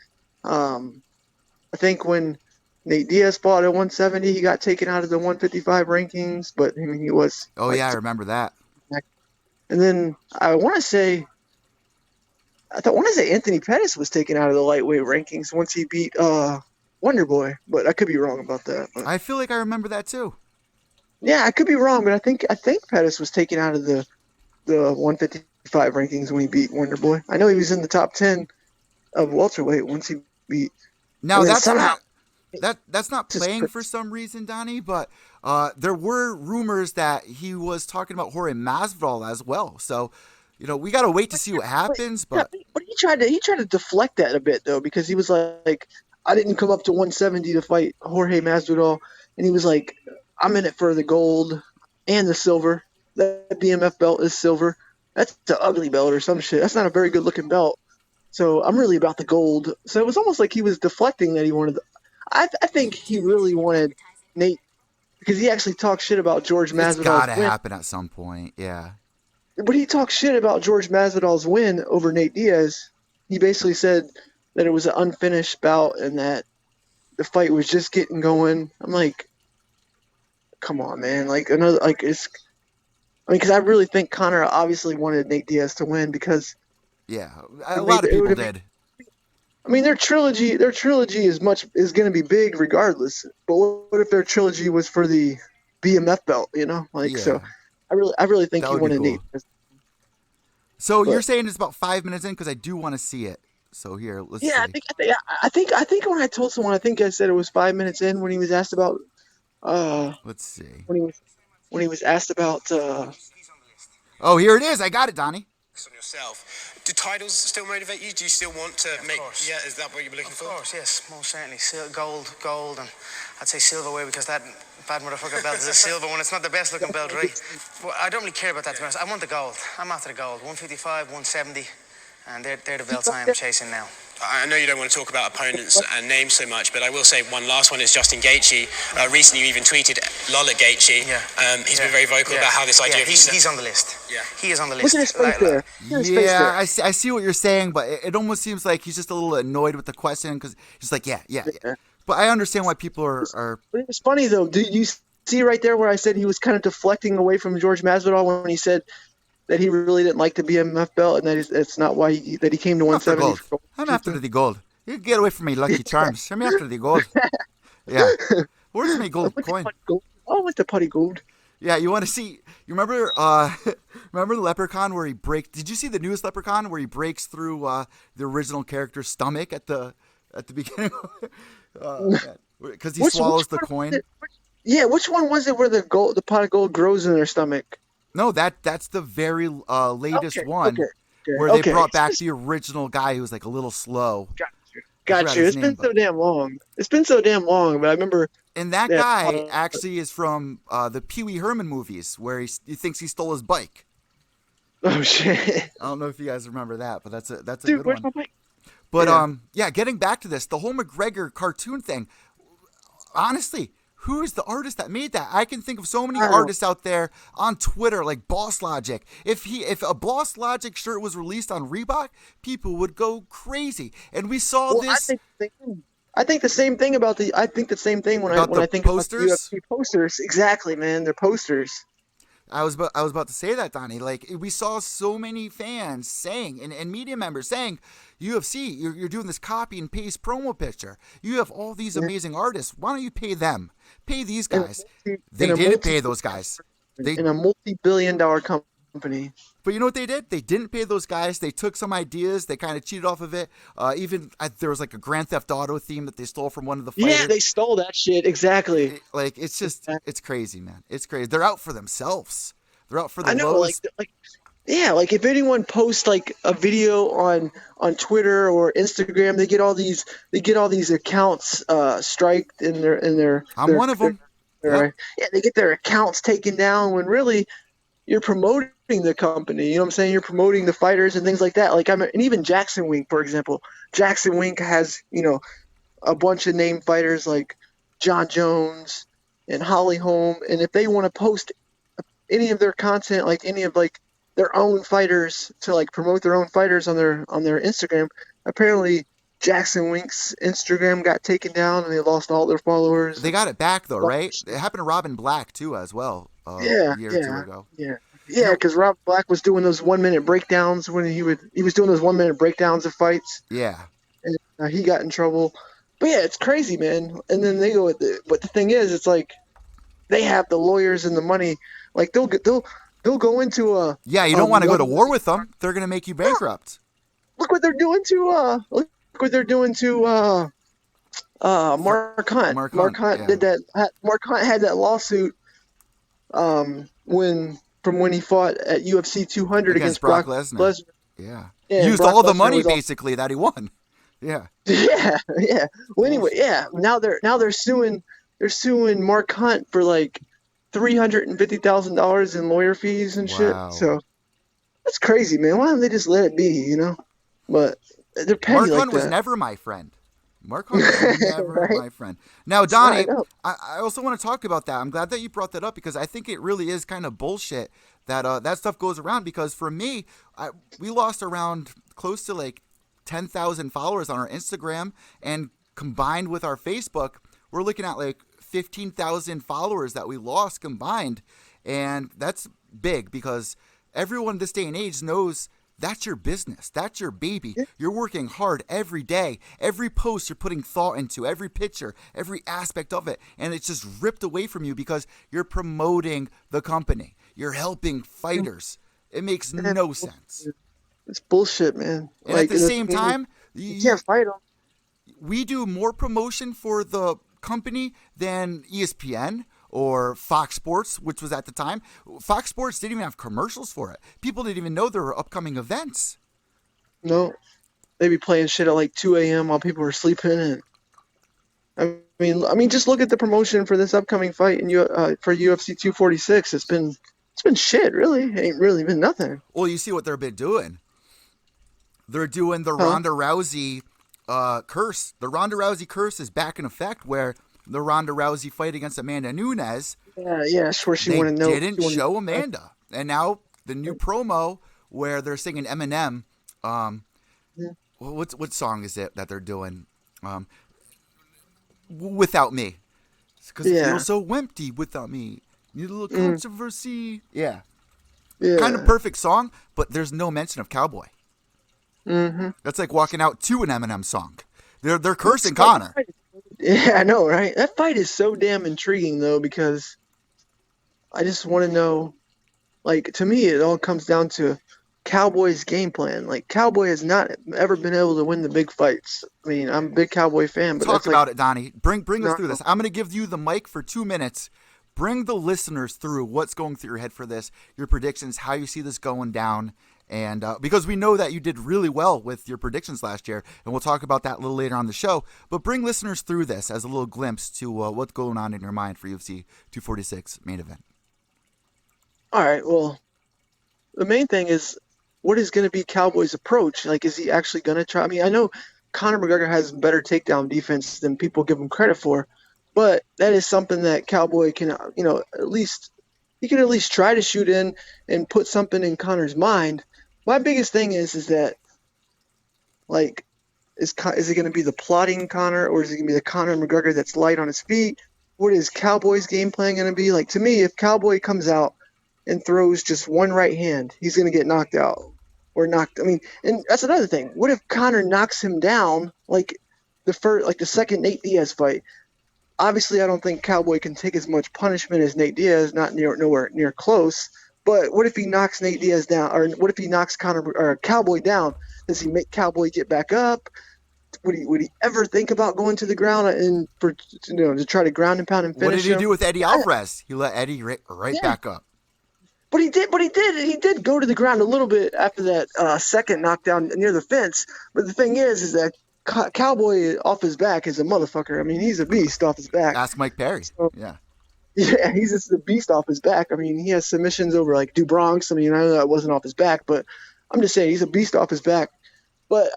I think when Nate Diaz fought at 170, he got taken out of the 155 rankings, but I mean, he was. Oh, yeah, I remember that. And then I want to say Anthony Pettis was taken out of the lightweight rankings once he beat Wonder Boy, but I could be wrong about that. But. I feel like I remember that too. Yeah, I could be wrong, but I think Pettis was taken out of the 155 rankings when he beat Wonder Boy. I know he was in the top 10 of welterweight once he beat. Now that's not playing for some reason, Donnie, but there were rumors that he was talking about Jorge Masvidal as well. So, we got to wait to see what happens. But he tried to deflect that a bit though, because he was like, I didn't come up to 170 to fight Jorge Masvidal, and he was like, I'm in it for the gold and the silver. That BMF belt is silver. That's an ugly belt or some shit. That's not a very good looking belt. So I'm really about the gold. So it was almost like he was deflecting that he wanted. I think he really wanted Nate because he actually talked shit about George It's Masvidal's gotta win. happen at some point. Yeah. But he talked shit about George Masvidal's win over Nate Diaz. He basically said that it was an unfinished bout and that the fight was just getting going. I'm like, come on, man. Like another, like it's. I mean, because I really think Conor obviously wanted Nate Diaz to win because. Yeah. A lot of people did. I mean, their trilogy is going to be big regardless. But what if their trilogy was for the BMF belt? You know, like Yeah. so. I really think That he would be wanted cool. Nate. So But- you're saying it's about 5 minutes in because I do want to see it. So here, let's Yeah, see. I think when I told someone, I think I said it was 5 minutes in when he was asked about Let's see. when he was asked about Oh, here it is. I got it, Donnie. On yourself. Do titles still motivate you? Do you still want to make? Course. Yeah, is that what you're looking Of for? course, yes, most certainly. Gold, and I'd say silverware because that bad motherfucker belt is a silver one. It's not the best looking belt, right? But I don't really care about that, to be honest. I want the gold. I'm after the gold. 155, 170, and they're the belts I am chasing now. I know you don't want to talk about opponents and names so much, but I will say one last one is Justin Gaethje. Recently, you even tweeted Lola Gaethje. Yeah. He's been very vocal about how this idea of he's on the list. Yeah. He is on the look list. at his face there. Look at his face Yeah, there. I see what you're saying, but it almost seems like he's just a little annoyed with the question because he's like, yeah. But I understand why people are. But it was funny though. Did you see right there where I said he was kind of deflecting away from George Masvidal when he said that he really didn't like the BMF belt and that's not why he came to I'm after 170. gold. I'm after the gold. You get away from me, Lucky Charms. I'm after the gold. Yeah. Where's my gold coin? Oh, with the putty gold. Yeah, you want to see? You remember? Remember the Leprechaun where he break? Did you see the newest Leprechaun where he breaks through the original character's stomach at the beginning? Because he swallows the coin. Yeah, which one was it where the pot of gold grows in their stomach? No, that's the very latest one Okay, where they okay. brought back the original guy who was like a little slow. Got forgot you. his It's name, been so damn long. But I remember. And that Yeah, guy actually is from the Pee Wee Herman movies where he thinks he stole his bike. Oh shit. I don't know if you guys remember that, but that's a Dude, good where's one. my bike? But Yeah. getting back to this, the whole McGregor cartoon thing. Honestly, who is the artist that made that? I can think of so many I don't know. artists out there on Twitter, like Boss Logic. If a Boss Logic shirt was released on Reebok, people would go crazy. And we saw Well, this. I think the same thing about the. I think the same thing when About the I think posters? about the UFC posters. Exactly, man. They're posters. I was about to say that, Donnie. Like, we saw so many fans saying, and media members saying, UFC, you're doing this copy and paste promo picture. You have all these amazing artists. Why don't you pay them? Pay these guys. They didn't pay those guys. In a multi-billion-dollar company. But you know what they did? They didn't pay those guys. They took some ideas. They kind of cheated off of it. There was like a Grand Theft Auto theme that they stole from one of the fighters. Yeah, they stole that shit. Exactly. It's just, it's crazy, man. It's crazy. They're out for themselves. They're out for the I know, lows. like if anyone posts like a video on Twitter or Instagram, they get all these accounts striked in their. I'm one of them. Yeah, they get their accounts taken down when really you're promoting the company. You know what I'm saying? You're promoting the fighters and things like that. And even Jackson Wink, for example. Jackson Wink has a bunch of named fighters like John Jones and Holly Holm, and if they want to post any of their content, like any of their own fighters to promote their own fighters on their Instagram, apparently Jackson Wink's Instagram got taken down and they lost all their followers. They got it back though, right? It happened to Robin Black too, as well. A year or two ago. Yeah, because Rob Black was doing those 1 minute breakdowns when he was doing those 1 minute breakdowns of fights. Yeah. And he got in trouble. But yeah, it's crazy, man. And then they go with it. But the thing is, it's like they have the lawyers and the money. Like they'll go into a. Yeah, you don't want to go to war with them. They're gonna make you bankrupt. Look what they're doing to Mark Hunt. Mark Hunt did that. Mark Hunt had that lawsuit when he fought at UFC 200 against Brock Lesnar. Yeah. Yeah, Used Brock all the Lesnar money was all- basically that he won. Yeah. Yeah, yeah. Well, anyway, yeah. Now they're suing Mark Hunt for like $350,000 in lawyer fees and shit. Wow. So that's crazy, man. Why don't they just let it be, you know? But they're petty Mark like Hunt was that. never my friend. Mark Hunt was never Right? my friend. Now, I Donnie, know. I also want to talk about that. I'm glad that you brought that up because I think it really is kind of bullshit that that stuff goes around. Because for me, we lost around close to like 10,000 followers on our Instagram, and combined with our Facebook, we're looking at like 15,000 followers that we lost combined, and that's big because everyone this day and age knows that's your business. That's your baby. Yeah. You're working hard every day. Every post you're putting thought into, every picture, every aspect of it. And it's just ripped away from you because you're promoting the company. You're helping fighters. It makes no sense. It's bullshit, man. And Like at the same time, you can't fight them. we do more promotion for the company than ESPN or Fox Sports, which was at the time. Fox Sports didn't even have commercials for it. People didn't even know there were upcoming events. No, they be playing shit at like 2 a.m. while people are sleeping. And I mean, just look at the promotion for this upcoming fight for UFC 246. It's been shit, really. It ain't really been nothing. Well, you see what they've been doing. They're doing the Huh? Ronda Rousey curse. The Ronda Rousey curse is back in effect, where the Ronda Rousey fight against Amanda Nunes, Yeah, that's where she they want to know. didn't show Amanda. And now the new promo where they're singing Eminem. Yeah. What song is it that they're doing? Without Me. Because it Yeah. feels so empty without me. Need a little controversy. Yeah. Yeah. Kind of perfect song, but there's no mention of Cowboy. Mm-hmm. That's like walking out to an Eminem song. They're cursing Connor. Yeah, I know, right? That fight is so damn intriguing, though, because I just want to know. Like, to me, it all comes down to Cowboy's game plan. Like, Cowboy has not ever been able to win the big fights. I mean, I'm a big Cowboy fan, but Talk that's like, about it, Donnie. Bring us no, through this. I'm going to give you the mic for 2 minutes. Bring the listeners through what's going through your head for this, your predictions, how you see this going down. And because we know that you did really well with your predictions last year, and we'll talk about that a little later on the show. But bring listeners through this as a little glimpse to what's going on in your mind for UFC 246 main event. all right, well, the main thing is, what is going to be Cowboy's approach? Like, is he actually going to try? I mean, I know Conor McGregor has better takedown defense than people give him credit for, but that is something that Cowboy can, at least he can at least try to shoot in and put something in Conor's mind. My biggest thing is that, like, is it going to be the plotting Conor, or is it going to be the Conor McGregor that's light on his feet? What is Cowboy's game plan going to be? Like, to me, if Cowboy comes out and throws just one right hand, he's going to get knocked out or knocked. I mean, and that's another thing. What if Conor knocks him down like the second Nate Diaz fight? Obviously, I don't think Cowboy can take as much punishment as Nate Diaz, nowhere near close. But what if he knocks Nate Diaz down, or what if he knocks Cowboy down? Does he make Cowboy get back up? Would he ever think about going to the ground and to try to ground and pound and finish What did he him? do with Eddie Alvarez? He let Eddie right Yeah. back up. But he did go to the ground a little bit after that second knockdown near the fence. But the thing is that Cowboy off his back is a motherfucker. I mean, he's a beast off his back. Ask Mike Perry. So, Yeah. yeah, he's just a beast off his back. I mean, he has submissions over like DuBronx. I mean, I know that wasn't off his back, but I'm just saying he's a beast off his back. But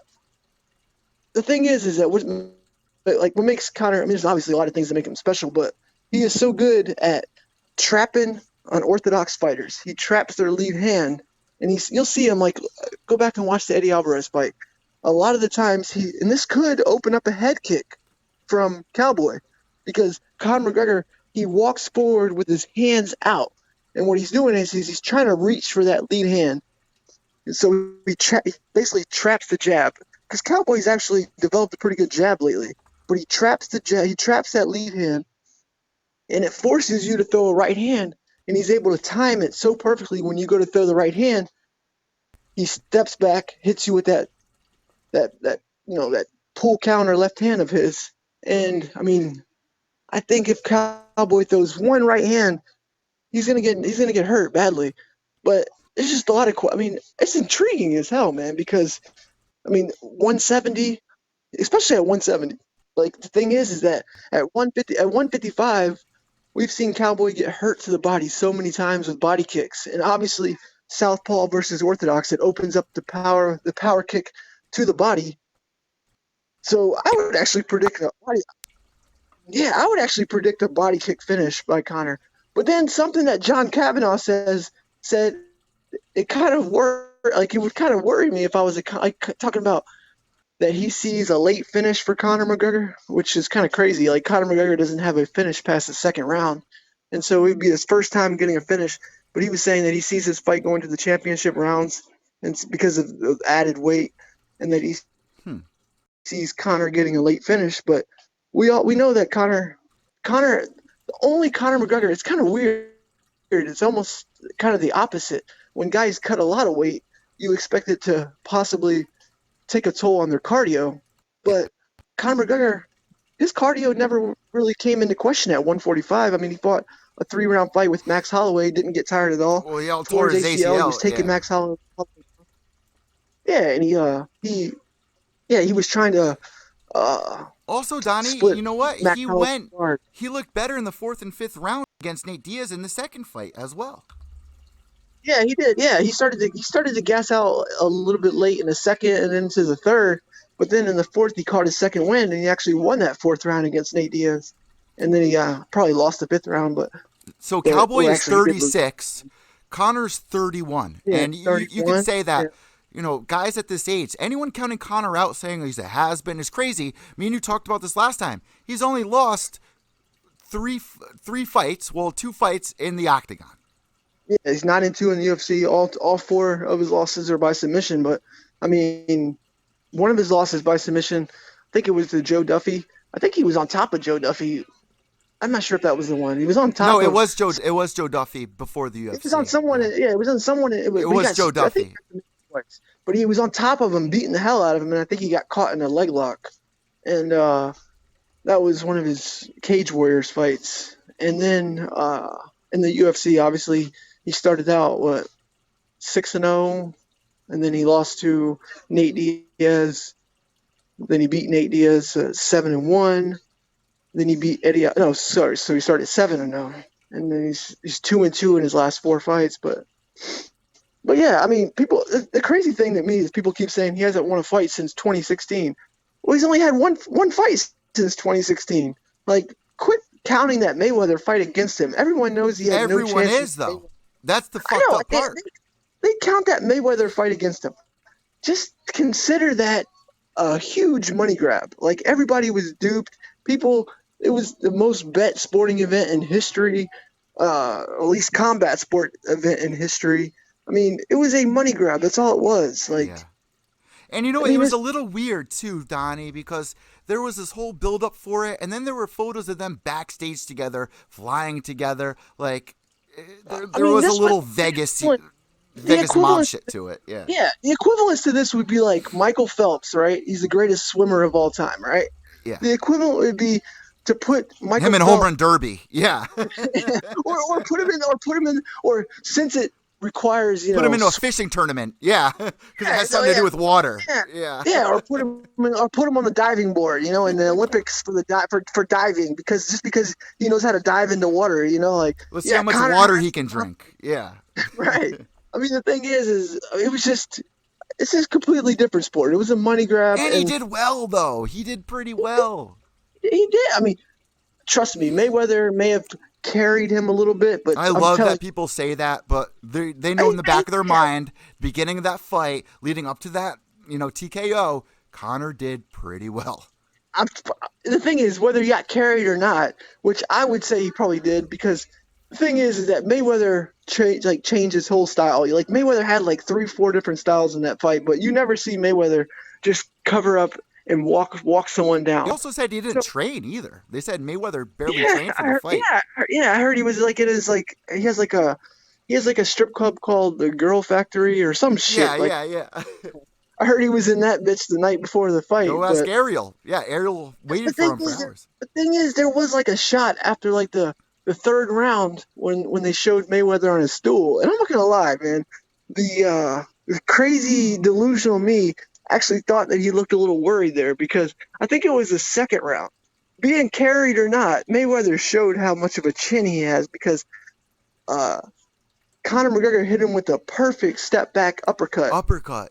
the thing is that what makes Conor, I mean, there's obviously a lot of things that make him special, but he is so good at trapping unorthodox fighters. He traps their lead hand, and you'll see him, like, go back and watch the Eddie Alvarez fight. A lot of the times and this could open up a head kick from Cowboy, because Conor McGregor, he walks forward with his hands out, and what he's doing is he's trying to reach for that lead hand. And so he basically traps the jab, because Cowboy's actually developed a pretty good jab lately, but he traps the jab, he traps that lead hand, and it forces you to throw a right hand, and he's able to time it so perfectly. When you go to throw the right hand, he steps back, hits you with that pull counter left hand of his. And I mean, I think if Cowboy throws one right hand, he's gonna get hurt badly. But it's just a lot of. I mean, it's intriguing as hell, man. Because I mean, 170. especially at 170. Like the thing is that at 155, we've seen Cowboy get hurt to the body so many times with body kicks, and obviously southpaw versus orthodox, it opens up the power kick to the body. So I would actually predict I would actually predict a body kick finish by Conor. But then something that John Kavanaugh said it kind of it would kind of worry me if I was talking about that he sees a late finish for Conor McGregor, which is kind of crazy. Like Conor McGregor doesn't have a finish past the second round, and so it would be his first time getting a finish. But he was saying that he sees his fight going to the championship rounds, and it's because of added weight, and that he sees Conor getting a late finish. But we know that Conor, only Conor McGregor. It's kind of weird. It's almost kind of the opposite. When guys cut a lot of weight, you expect it to possibly take a toll on their cardio, but Conor McGregor, his cardio never really came into question at 145. I mean, he fought a 3-round fight with Max Holloway, didn't get tired at all. Well, he all tore his ACL. He was taking Max Holloway. Yeah, and he was trying to. Also, Donnie, you know what? He looked better in the 4th and 5th round against Nate Diaz in the second fight as well. Yeah, he did. Yeah, he started to gas out a little bit late in the second and then into the third, but then in the fourth he caught his second win and he actually won that 4th round against Nate Diaz, and then he probably lost the 5th round. But so Cowboy is 36, Conor's 31, and you can say that. Yeah. Guys at this age, anyone counting Conor out saying he's a has-been is crazy. Me and you talked about this last time. He's only lost three fights, 2 fights in the octagon. Yeah, he's 9-2 in the UFC. All 4 of his losses are by submission. But I mean, one of his losses by submission, I think it was to Joe Duffy. I think he was on top of Joe Duffy. I'm not sure if that was the one. He was on top. No, it was Joe Duffy before the UFC. It was on someone. Yeah, it was on someone. It was Joe Duffy. But he was on top of him, beating the hell out of him, and I think he got caught in a leg lock. And that was one of his Cage Warriors fights. And then in the UFC, obviously, he started out 6-0, and then he lost to Nate Diaz. Then he beat Nate Diaz 7-1. Then he beat Eddie. No, sorry. So he started 7-0, and then he's 2-2 in his last 4 fights. But yeah, I mean, people. The crazy thing to me is people keep saying he hasn't won a fight since 2016. Well, he's only had one fight since 2016. Like, quit counting that Mayweather fight against him. Everyone knows he had no chance. Everyone is, though. That's the fucked up part. They count that Mayweather fight against him. Just consider that a huge money grab. Like, everybody was duped. It was the most bet sporting event in history, at least combat sport event in history. I mean, it was a money grab. That's all it was. And it was a little weird too, Donnie, because there was this whole build up for it, and then there were photos of them backstage together, flying together. Like there was a little Vegas mob shit to it. Yeah. Yeah. The equivalence to this would be like Michael Phelps, right? He's the greatest swimmer of all time, right? Yeah. The equivalent would be to put Michael him in home run derby. Yeah. or since it requires put him into a fishing tournament, because it has something to do with water, or put him on the diving board, in the Olympics for diving, because he knows how to dive into water, let's see how much water he can drink. Right. I mean, the thing is it's just completely different sport. It was a money grab, and he did well though. He did pretty well. He did. I mean, trust me, Mayweather may have carried him a little bit, but I love that people say that, but they know in the back of their mind, beginning of that fight, leading up to that, TKO, Conor did pretty well. The thing is, whether he got carried or not, which I would say he probably did, because the thing is that Mayweather changed his whole style. Like, Mayweather had 3-4 different styles in that fight, but you never see Mayweather just cover up and walk someone down. He also said he didn't train either. They said Mayweather barely trained for the fight. I heard he was he has a strip club called the Girl Factory or some shit. Yeah. I heard he was in that bitch the night before the fight. Go ask Ariel. Yeah, Ariel waited for him for hours. The thing is, there was a shot after the 3rd round when they showed Mayweather on his stool, and I'm not gonna lie, man, the crazy delusional me actually thought that he looked a little worried there because I think it was the second round. Being carried or not, Mayweather showed how much of a chin he has because Conor McGregor hit him with a perfect step back uppercut.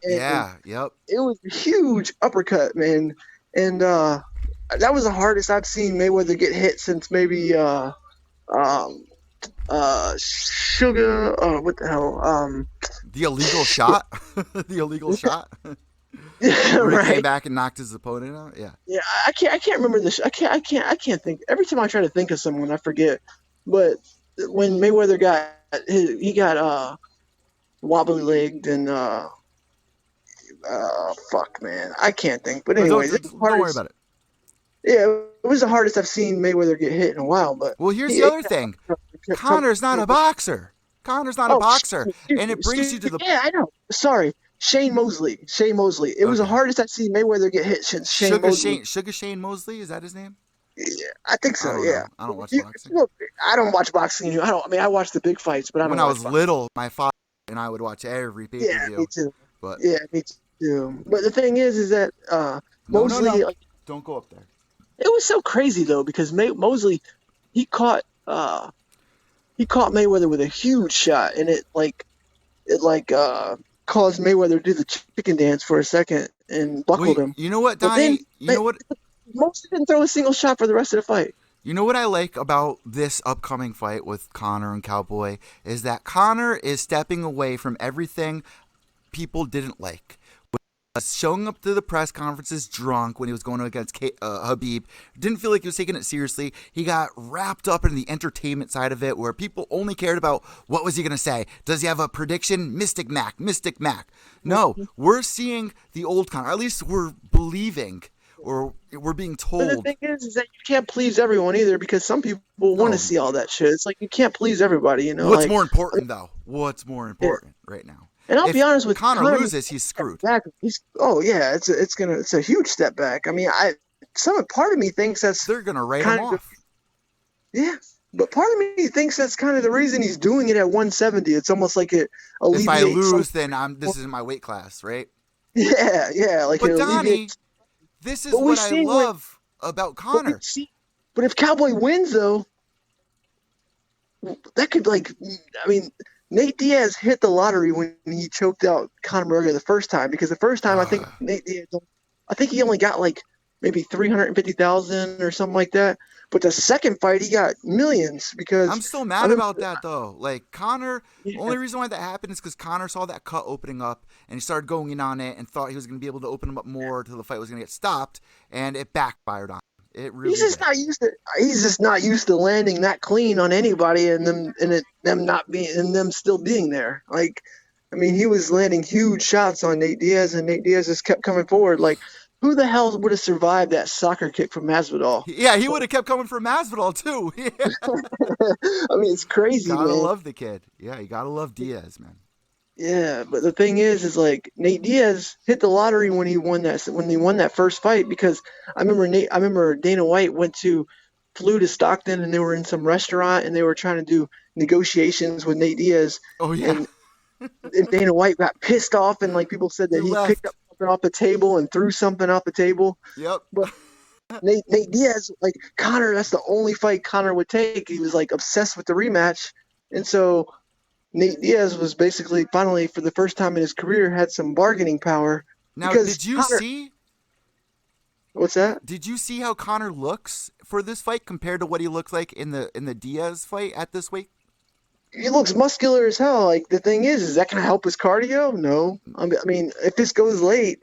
Yeah, yep. It was a huge uppercut, man. And that was the hardest I've seen Mayweather get hit since maybe Sugar. What the hell? The illegal shot. The illegal shot. Yeah, Where he right. came back and knocked his opponent out. Yeah. Yeah, I can't remember this. I can't think. Every time I try to think of someone, I forget. But when Mayweather he got wobbly legged and fuck, man, I can't think. But anyway, Don't worry about it. Yeah, it was the hardest I've seen Mayweather get hit in a while. But well, here's the other thing. Conor's not a boxer. Conor's not a boxer, and it brings you to the. Yeah, I know. Sorry, Shane Mosley. It was the hardest I've seen Mayweather get hit since Shane Mosley. Shane Mosley, is that his name? Yeah, I think so. I don't watch boxing. I don't watch boxing. I watch the big fights, but I don't. When I was little, my father and I would watch every pay-per-view. Yeah, me too. But yeah, me too. But the thing is that Mosley. No. Like, don't go up there. It was so crazy though because Mosley, he caught Mayweather with a huge shot, and it caused Mayweather to do the chicken dance for a second and buckled him. You know what, Donnie? Mosley didn't throw a single shot for the rest of the fight. You know what I like about this upcoming fight with Conor and Cowboy is that Conor is stepping away from everything people didn't like. Showing up to the press conferences drunk when he was going against Habib. Didn't feel like he was taking it seriously. He got wrapped up in the entertainment side of it where people only cared about what was he going to say. Does he have a prediction? Mystic Mac. No, we're seeing the old Conor. At least we're believing or we're being told. But the thing is that you can't please everyone either because some people want to see all that shit. It's like you can't please everybody, you know. What's more important, though? What's more important right now? And I'll be honest with you, Conor loses, he's screwed. Exactly. It's a huge step back. I mean, part of me thinks they're gonna write him off. Yeah, but part of me thinks that's kind of the reason he's doing it at 170. It's almost like it alleviates. If I lose, then this isn't my weight class, right? Yeah. Like, but Donnie, this is what I love about Conor. But if Cowboy wins, though, that could Nate Diaz hit the lottery when he choked out Conor McGregor the first time because the first time I think Nate Diaz, he only got like maybe 350,000 or something like that. But the second fight he got millions because I'm still mad about that though. Like Conor, the only reason why that happened is because Conor saw that cut opening up and he started going in on it and thought he was going to be able to open him up more until the fight was going to get stopped, and it backfired on him. It really he's just not used to landing that clean on anybody and them still being there. Like, I mean, he was landing huge shots on Nate Diaz and Nate Diaz just kept coming forward. Like, who the hell would have survived that soccer kick from Masvidal? Yeah, he would have kept coming for Masvidal too. I mean, it's crazy. You gotta man. love the kid. Yeah, you gotta love Diaz, man. Yeah, but the thing is like Nate Diaz hit the lottery when he won that first fight because I remember Dana White flew to Stockton and they were in some restaurant and they were trying to do negotiations with Nate Diaz. Oh yeah. And Dana White got pissed off and like people said that he picked up something off the table and threw something off the table. Yep. But Nate Diaz, like Conor, that's the only fight Conor would take. He was like obsessed with the rematch, and so Nate Diaz was basically finally, for the first time in his career, had some bargaining power. Now, did you see? What's that? Did you see how Conor looks for this fight compared to what he looked like in the Diaz fight at this weight? He looks muscular as hell. Like the thing is that going to help his cardio? No. I mean, if this goes late,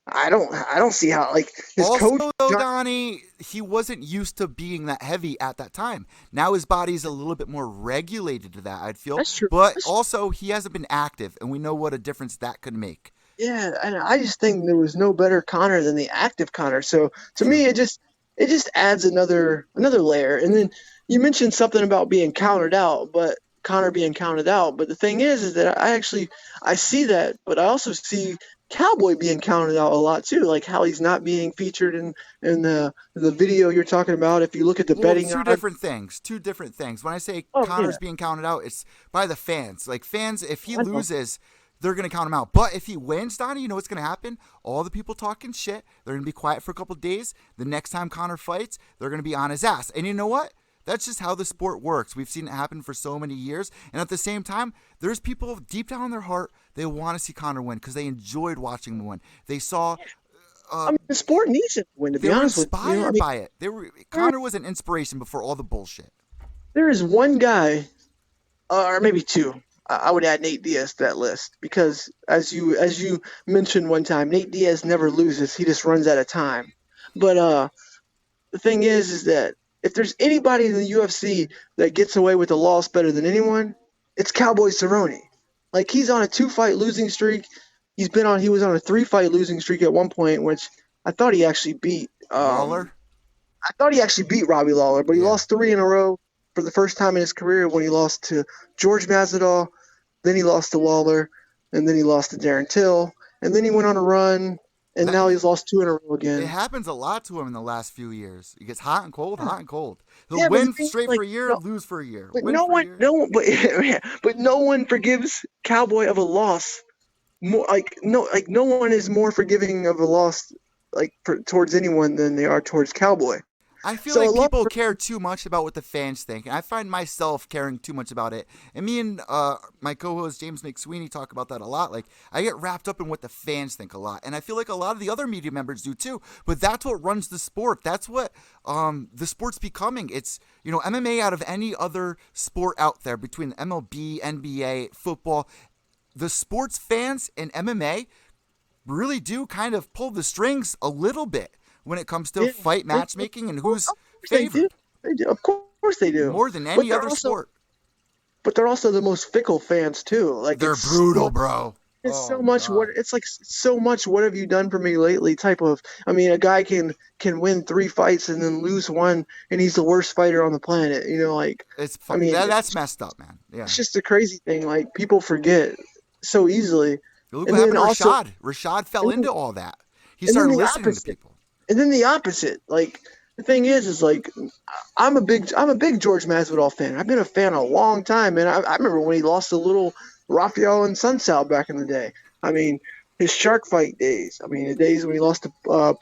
I don't see how. Like his also, coach, though, Donnie, he wasn't used to being that heavy at that time. Now his body's a little bit more regulated to that, I'd feel. That's true. But also, he hasn't been active, and we know what a difference that could make. Yeah, and I just think there was no better Conor than the active Conor. So to me, it just adds another layer. And then you mentioned something about being counted out, but Conor being counted out. But the thing is that I see that, but I also see Cowboy being counted out a lot too, like how he's not being featured in the video you're talking about. If you look at the betting, two different things. When I say Conor's being counted out, it's by the fans. Like fans, if he loses, they're going to count him out. But if he wins, Donnie, you know what's going to happen? All the people talking shit, they're going to be quiet for a couple days. The next time Conor fights, they're going to be on his ass. And you know what? That's just how the sport works. We've seen it happen for so many years. And at the same time, there's people deep down in their heart, they want to see Conor win because they enjoyed watching him win. They saw... the sport needs him to win, to be honest with you. They were inspired by it. Conor was an inspiration before all the bullshit. There is one guy, or maybe two. I would add Nate Diaz to that list because, as you mentioned one time, Nate Diaz never loses. He just runs out of time. But the thing is that if there's anybody in the UFC that gets away with a loss better than anyone, it's Cowboy Cerrone. Like, he's on a 2-fight losing streak. He was on a 3-fight losing streak at one point, which I thought he actually beat Lawler. I thought he actually beat Robbie Lawler, but he lost 3 in a row for the first time in his career when he lost to George Masvidal, then he lost to Lawler, and then he lost to Darren Till, and then he went on a run, and now he's lost 2 in a row again. It happens a lot to him in the last few years. He gets hot and cold, hot and cold. He'll win straight for a year, lose for a year. But no one forgives Cowboy of a loss. No one is more forgiving of a loss towards anyone than they are towards Cowboy. I feel like people care too much about what the fans think, and I find myself caring too much about it. And me and my co-host James McSweeney talk about that a lot. Like, I get wrapped up in what the fans think a lot, and I feel like a lot of the other media members do too. But that's what runs the sport. That's what the sport's becoming. It's, MMA out of any other sport out there between MLB, NBA, football. The sports fans in MMA really do kind of pull the strings a little bit when it comes to fight matchmaking and who's favored. They do. Of course they do. More than any other sport. But they're also the most fickle fans too. Like, they're brutal, bro. It's so much so much what have you done for me lately type of. I mean, a guy can win 3 fights and then lose 1 and he's the worst fighter on the planet. That's messed up, man. Yeah. It's just a crazy thing. Like, people forget so easily. Look what happened to Rashad. Rashad fell into all that. He started listening to people. And then the opposite, like, the thing is like, I'm a big George Masvidal fan. I've been a fan a long time, and I remember when he lost to little Rafael and Sunsao back in the day. I mean, his shark fight days. I mean, the days when he lost to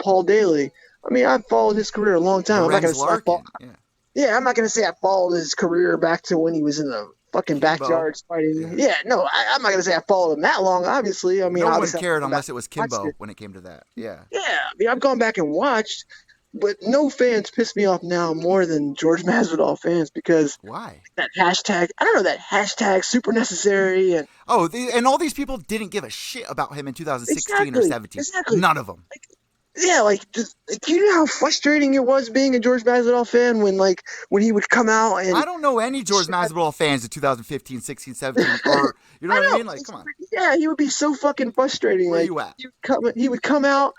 Paul Daly. I mean, I've followed his career a long time. I'm not gonna say I followed his career back to when he was in the fucking backyards fighting. Yeah, no, I'm not gonna say I followed him that long. Obviously, I mean, no one cared unless it was Kimbo when it came to that. Yeah. Yeah, I mean, I've gone back and watched, but no fans piss me off now more than George Masvidal fans because why that hashtag? I don't know, that hashtag super necessary and and all these people didn't give a shit about him in 2016 or 17. Exactly. None of them. Do you know how frustrating it was being a George Masvidal fan when he would come out and... I don't know any George Masvidal fans in 2015, 16, 17, or, you know what I mean? Like, come on. Yeah, he would be so fucking frustrating. Where you at? He would come out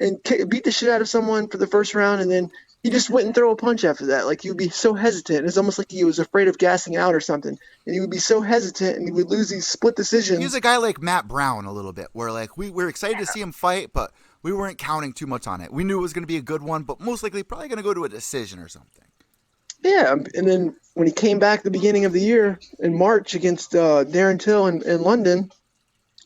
and beat the shit out of someone for the first round, and then he just wouldn't throw a punch after that. Like, he would be so hesitant. It's almost like he was afraid of gassing out or something. And he would be so hesitant, and he would lose these split decisions. He was a guy like Matt Brown a little bit, where, like, we're excited to see him fight, but we weren't counting too much on it. We knew it was going to be a good one, but most likely probably going to go to a decision or something. Yeah, and then when he came back the beginning of the year in March against Darren Till in London,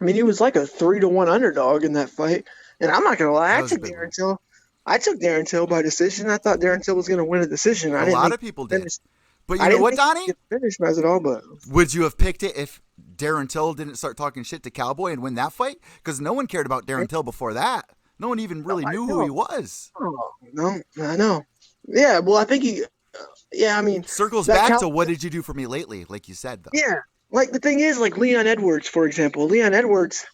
I mean, he was like a 3-1 underdog in that fight. And I'm not going to lie, I took Darren Till by decision. I thought Darren Till was going to win a decision. A lot of people did. But you know what, Donnie? Finish Masvidal, but would you have picked it if Darren Till didn't start talking shit to Cowboy and win that fight? Because no one cared about Darren Till before that. No one even really knew who he was. Oh, no, I know. Yeah, well, I think I mean... Circles back to what did you do for me lately, like you said, though. Yeah, like the thing is, like Leon Edwards, for example. Leon Edwards,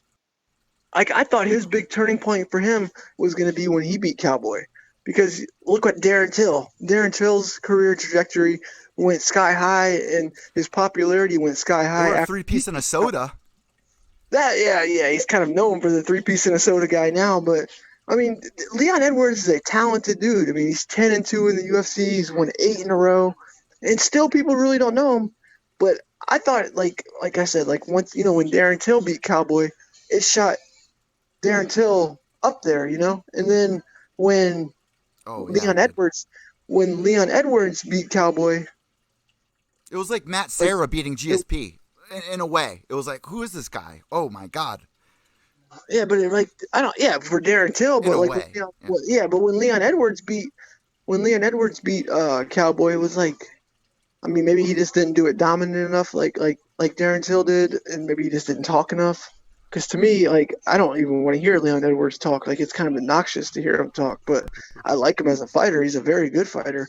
like I thought his big turning point for him was going to be when he beat Cowboy. Because look what Darren Till's career trajectory went sky high, and his popularity went sky high. Or a 3-piece and a soda. He's kind of known for the 3-piece and a soda guy now, but I mean, Leon Edwards is a talented dude. I mean, he's 10-2 in the UFC. He's won 8 in a row, and still people really don't know him. But I thought, like I said, like once when Darren Till beat Cowboy, it shot Darren Till up there, and then when Leon Edwards beat Cowboy, it was like Matt Serra beating GSP. in a way. It was like, who is this guy? Oh my God. Yeah, but I don't. Yeah, for Darren Till, In but a like way. but when Leon Edwards beat Cowboy, it was like, I mean, maybe he just didn't do it dominant enough, like Darren Till did, and maybe he just didn't talk enough. Because to me, like, I don't even want to hear Leon Edwards talk. Like, it's kind of obnoxious to hear him talk, but I like him as a fighter. He's a very good fighter.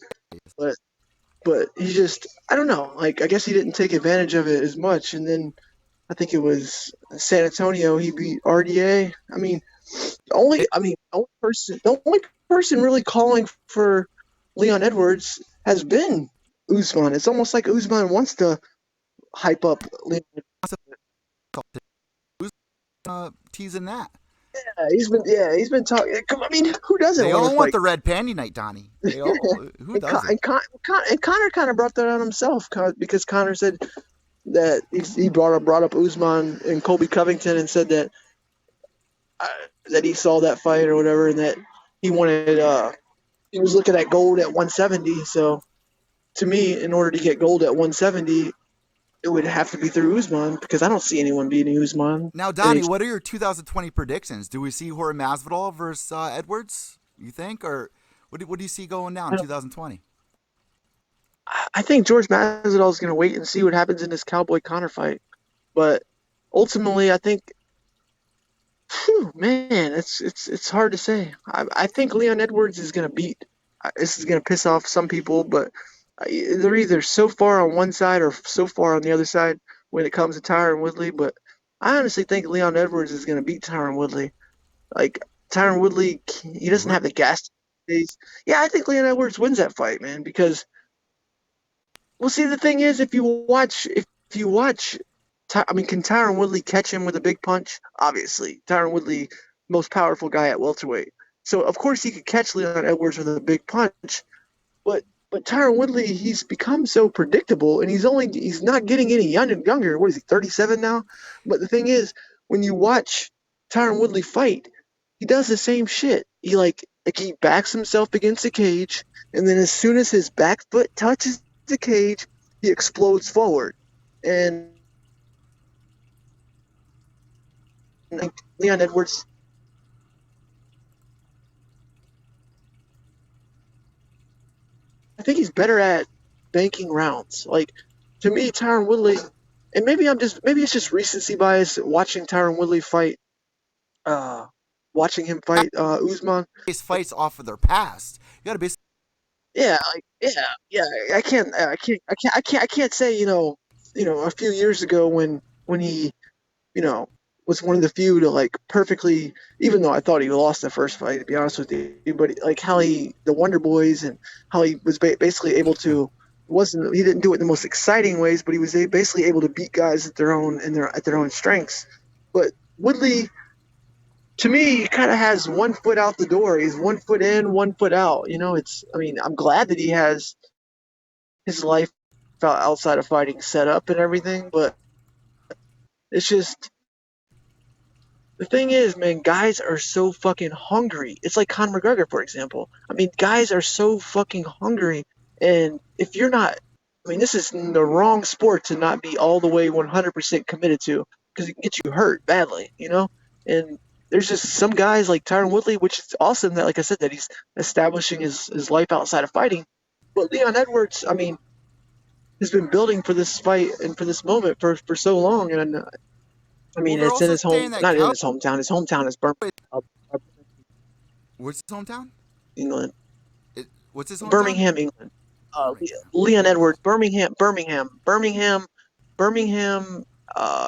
But he just, I don't know. Like, I guess he didn't take advantage of it as much. And then I think it was San Antonio. He beat RDA. I mean, the only person really calling for Leon Edwards has been Usman. It's almost like Usman wants to hype up Leon. Who's teasing that? He's been talking. I mean, who doesn't? They want all to want fight? the red panty night, Donnie. They all. Who doesn't? And Connor kind of brought that on himself because Connor said that he brought up Usman and Colby Covington and said that he saw that fight or whatever, and that he wanted he was looking at gold at 170. So to me, in order to get gold at 170, it would have to be through Usman because I don't see anyone beating Usman. Now, Donnie, what are your 2020 predictions? Do we see Jorge Masvidal versus Edwards, you think? Or what do you see going down in 2020? I think George Masvidal is going to wait and see what happens in this Cowboy-Conor fight. But ultimately, I think, man, it's hard to say. I think Leon Edwards is going to beat. This is going to piss off some people, but they're either so far on one side or so far on the other side when it comes to Tyron Woodley. But I honestly think Leon Edwards is going to beat Tyron Woodley. Like, Tyron Woodley, he doesn't have the gas days. Yeah, I think Leon Edwards wins that fight, man, because, well, see, the thing is, if you watch, I mean, can Tyron Woodley catch him with a big punch? Obviously, Tyron Woodley, most powerful guy at welterweight. So, of course, he could catch Leon Edwards with a big punch, but Tyron Woodley, he's become so predictable, and he's not getting any younger. What is he, 37 now? But the thing is, when you watch Tyron Woodley fight, he does the same shit. He he backs himself against the cage, and then as soon as his back foot touches the cage, he explodes forward. And Leon Edwards, I think he's better at banking rounds. Like, to me, Tyron Woodley, and maybe it's just recency bias watching Tyron Woodley fight, watching him fight Usman. Base fights off of their past. You got to base. Yeah, I can't say a few years ago when he was one of the few to perfectly, even though I thought he lost the first fight, to be honest with you, but how the Wonder Boys and how he was basically able to, he didn't do it in the most exciting ways, but he was basically able to beat guys at their own strengths. But Woodley, to me, he kind of has 1 foot out the door. He's 1 foot in, 1 foot out. I'm glad that he has his life outside of fighting set up and everything, but it's just, the thing is, man, guys are so fucking hungry. It's like Conor McGregor, for example. I mean, guys are so fucking hungry, and if you're not, this is the wrong sport to not be all the way 100% committed to, because it can get you hurt badly, and there's just some guys like Tyron Woodley, which is awesome that, like I said, that he's establishing his life outside of fighting. But Leon Edwards, has been building for this fight and for this moment for so long. And it's in his home, not in his hometown. His hometown is Birmingham. What's his hometown? England. What's his hometown? Birmingham, England. Leon Edwards, Birmingham,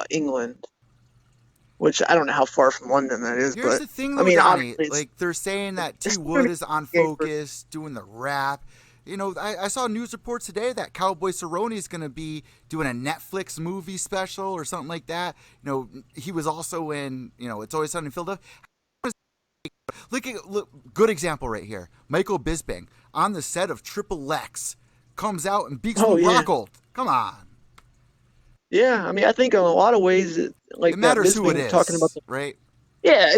England. Which I don't know how far from London that is. Here's but the thing, though, Donnie, they're saying that T. Wood is on Focus doing the rap. I saw news reports today that Cowboy Cerrone is going to be doing a Netflix movie special or something like that. He was also in, It's Always Sunny in Philadelphia. Look, good example right here. Michael Bisping on the set of Triple X comes out and beats Lou Rockhold. Come on. Yeah, I think in a lot of ways, it matters who it is, talking about right? Yeah,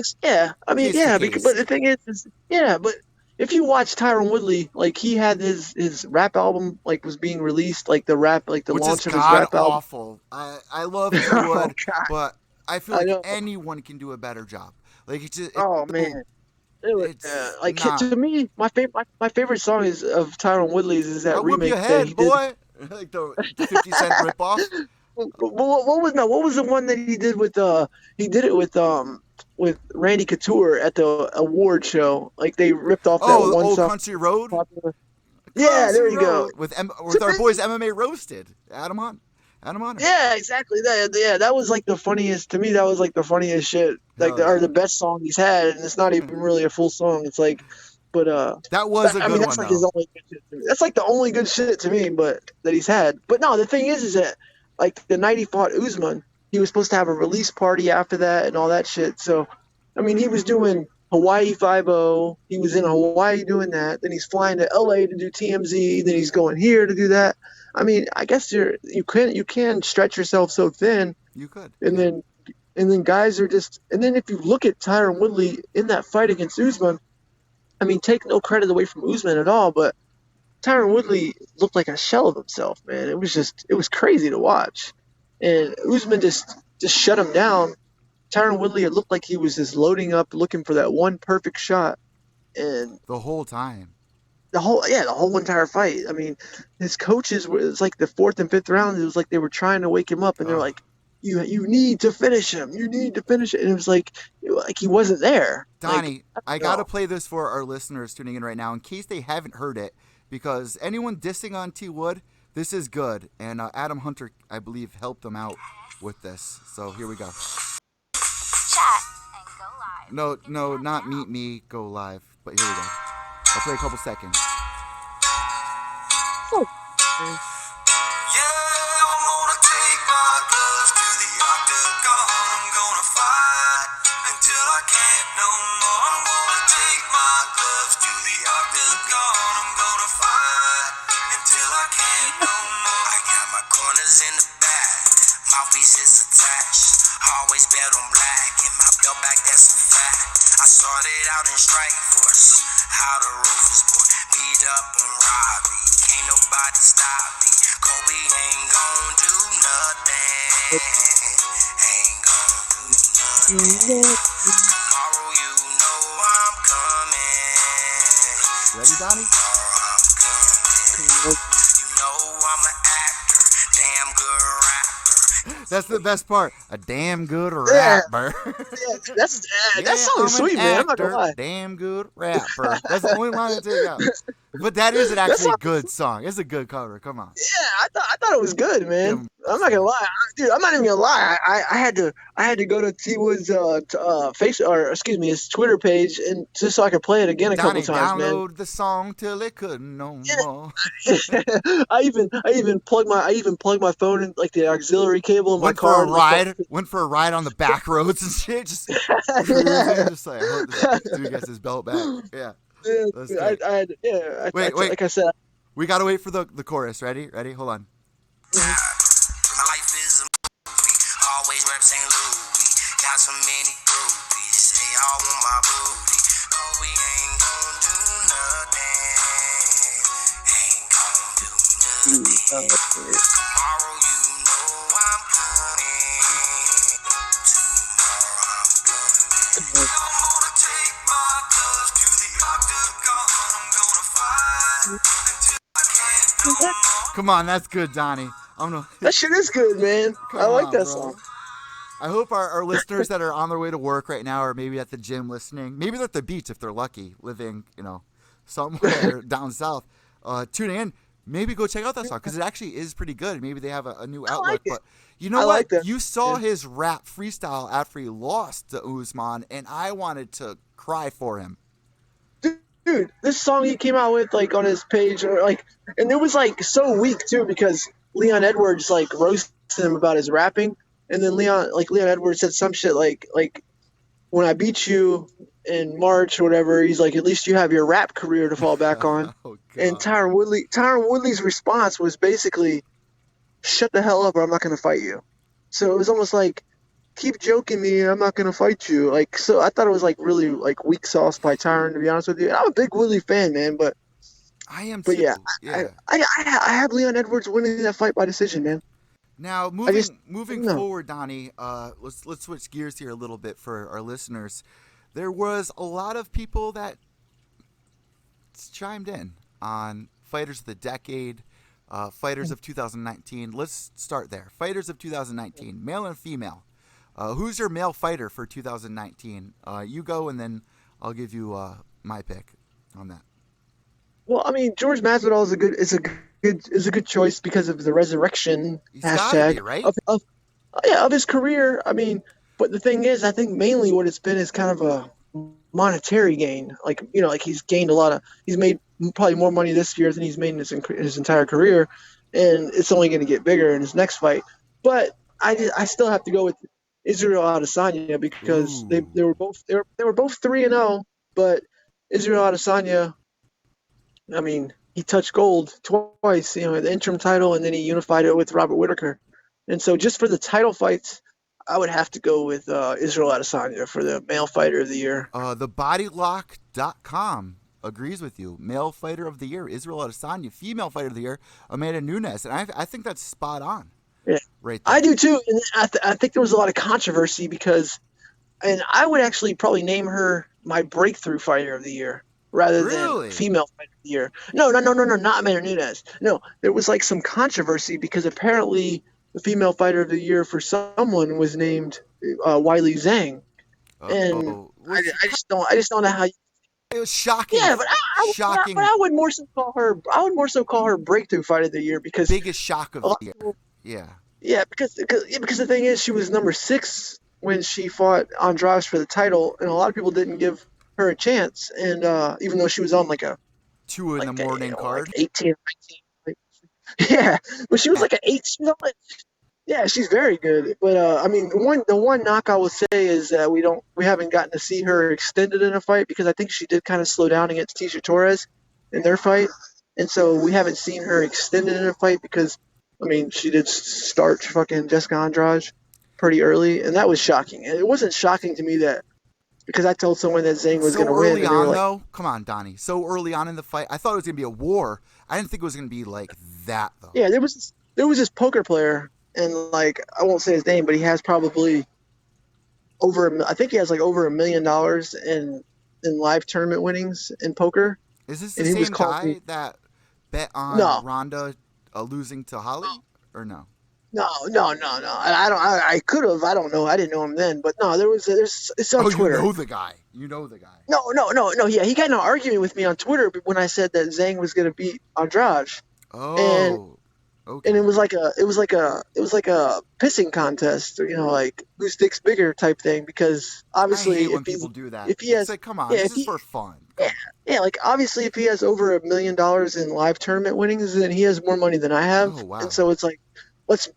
but the thing is, but if you watch Tyron Woodley, like he had his rap album like was being released, like the Which is launch of his god rap album. awful. I love T Oh Wood, God, but I feel I like know. anyone can do a better job. Like it's Oh so, man, it was, it's like not. to me, my favorite song is of Tyron Woodley's is that I'll whip your remake that he head, did. boy. Like the 50 Cent ripoff. What was no? What was the one that he did with he did it with Randy Couture at the award show? Like they ripped off that Oh, one Old song. Country Road. Yeah, there Country you go. Road with To our me, boys MMA Roasted. Adam Hunter. yeah, exactly. That was like the funniest to me. That was like the funniest shit, like Hell or yeah. the best song he's had, and it's not even really a full song. It's like, but That was a I mean good that's one like his though. only good shit to me. That's like the only good shit to me, but that he's had. But no, the thing is that like the night he fought Usman, he was supposed to have a release party after that and all that shit. So, I mean, he was doing Hawaii 5-0. He was in Hawaii doing that. Then he's flying to LA to do TMZ. Then he's going here to do that. I mean, I guess you can stretch yourself so thin, You could. and Yeah. then guys are just. And then if you look at Tyron Woodley in that fight against Usman, I mean, take no credit away from Usman at all, but Tyron Woodley looked like a shell of himself, man. It was crazy to watch. And Usman just shut him down. Tyron Woodley, it looked like he was just loading up, looking for that one perfect shot. And The whole time. the whole entire fight. I mean, his coaches were, it was like the fourth and fifth round, it was like they were trying to wake him up and they're Ugh. like, you need to finish him. You need to finish it. And it was like he wasn't there. Like, Donnie, I no. gotta play this for our listeners tuning in right now in case they haven't heard it, because anyone dissing on T Wood, this is good, and Adam Hunter, I believe, helped them out with this. So here we go. Chat and go live. No, not meet me, go live. But here we go. I'll play a couple seconds. Yeah, I'm gonna take my gloves to the octagon. I'm gonna fight until I can't no more. I'm gonna take my gloves to the octagon. I'm gonna fight until I can't no more. I got my corners in the back, mouthpiece is attached. Always bet on black, in my belt back, that's a fact. I started out in strike force, how the roof is boy. Beat up and rob me, can't nobody stop me. Kobe ain't gon' do nothing. Ain't gon' do nothing. Tomorrow you know I'm coming. Ready, Donnie? Tomorrow I'm coming. You know I'm an actor, damn good rapper. That's the best part. A damn good Yeah. rapper. Yeah, that Yeah, song is I'm an sweet, man. I'm not gonna actor, lie. damn good rapper. That's the only line I take out. But that is an That actually song, good song. It's a good cover. Come on. yeah, I thought it was good, Give man. him I'm props, not gonna man. lie, dude. I'm not even gonna lie. I had to go to T Wood's face or excuse me his Twitter page and just so I could play it again a couple Donnie, times, man. download the song till it couldn't no Yeah. more. I even plugged my phone in like the auxiliary cable in my Went for car a and like ride. Went for a ride on the back roads and shit. Just cruising. Just like, I hope this dude gets his belt back. Yeah, that's yeah, great. Wait. like I said. We gotta wait for the chorus. Ready? Hold on. My life is a movie, always rep St. Louis. Got so many groupies, they all want my booty. Oh, we ain't gon' do nothing. Ain't gon' do nothing. Tomorrow you know I'm coming. Tomorrow I'm coming. I'm gonna take my gloves to the octagon. I'm gonna fight until I can't no more. Come on, that's good, Donnie. I'm gonna. That shit is good, man. I Come like on, that bro. song. I hope our listeners that are on their way to work right now, or maybe at the gym listening, maybe they're at the beach if they're lucky, living, somewhere down south, tuning in. Maybe go check out that song because it actually is pretty good. Maybe they have a new I outlook. like it. But you know I what? like that. You saw Yeah. his rap freestyle after he lost to Usman, and I wanted to cry for him. Dude, this song he came out with like on his page or like and it was like so weak too because Leon Edwards like roasted him about his rapping and then Leon Edwards said some shit like when I beat you in March or whatever, he's like, at least you have your rap career to fall back on. Oh And God. Tyron Woodley's response was basically, shut the hell up or I'm not gonna fight you. So it was almost like keep joking me. I'm not gonna fight you. Like, so I thought it was like really like weak sauce by Tyron, to be honest with you. And I'm a big Willie fan, man. I am But too. yeah, Yeah. I have Leon Edwards winning that fight by decision, man. Now I just moving no. forward, Donnie, let's switch gears here a little bit for our listeners. There was a lot of people that chimed in on Fighters of the Decade, Fighters of 2019. Let's start there. Fighters of 2019, male and female. Who's your male fighter for 2019? You go, and then I'll give you my pick on that. Well, I mean, George Masvidal is a good choice because of the resurrection He's hashtag gotta be, right? of his career. I mean, but the thing is, I think mainly what it's been is kind of a monetary gain. Like, you know, like he's made probably more money this year than he's made in his entire career, and it's only going to get bigger in his next fight. But I still have to go with Israel Adesanya because Ooh. they were both 3-0, but Israel Adesanya, I mean, he touched gold twice, you know, the interim title, and then he unified it with Robert Whittaker. And so just for the title fights, I would have to go with Israel Adesanya for the male fighter of the year. TheBodyLock.com agrees with you. Male fighter of the year, Israel Adesanya. Female fighter of the year, Amanda Nunes. And I think that's spot on. Yeah, right there. I do too. And I think there was a lot of controversy because, and I would actually probably name her my breakthrough fighter of the year rather Really? than female fighter of the year. No, not Amanda Nunes. No, there was like some controversy because apparently the female fighter of the year for someone was named Wiley Zhang, and I just don't know how. It was shocking. Yeah, but I would more so call her breakthrough fighter of the year because biggest shock of the year. Yeah. Yeah, because the thing is, she was number 6 when she fought Andrade for the title, and a lot of people didn't give her a chance. And even though she was on like a 2 in the morning card, like 18, 19, yeah, but she was like an 8. Yeah, she's very good. But I mean, the one knock I will say is that we haven't gotten to see her extended in a fight because I think she did kind of slow down against Tisha Torres in their fight, and so we haven't seen her extended in a fight because. I mean, she did start fucking Jessica Andrade pretty early, and that was shocking. And it wasn't shocking to me that because I told someone that Zhang was going to win. So early on, though? Come on, Donnie. So early on in the fight, I thought it was going to be a war. I didn't think it was going to be like that, though. Yeah, there was this poker player, and like I won't say his name, but he has probably I think he has like over $1 million in live tournament winnings in poker. Is this the same guy that bet on Ronda losing to Holly, or no? No. I could have. I don't know. I didn't know him then, but no. It's on Twitter. You know the guy. No. Yeah, he got in an argument with me on Twitter when I said that Zhang was going to beat Andrade. Oh. Okay. And it was like a pissing contest, or, you know, like who sticks bigger type thing. Because obviously, I hate when people do that. If he has, it's like, come on, this is for fun. Yeah, like obviously, if he has over $1 million in live tournament winnings, then he has more money than I have. Oh, wow. And so it's like, let's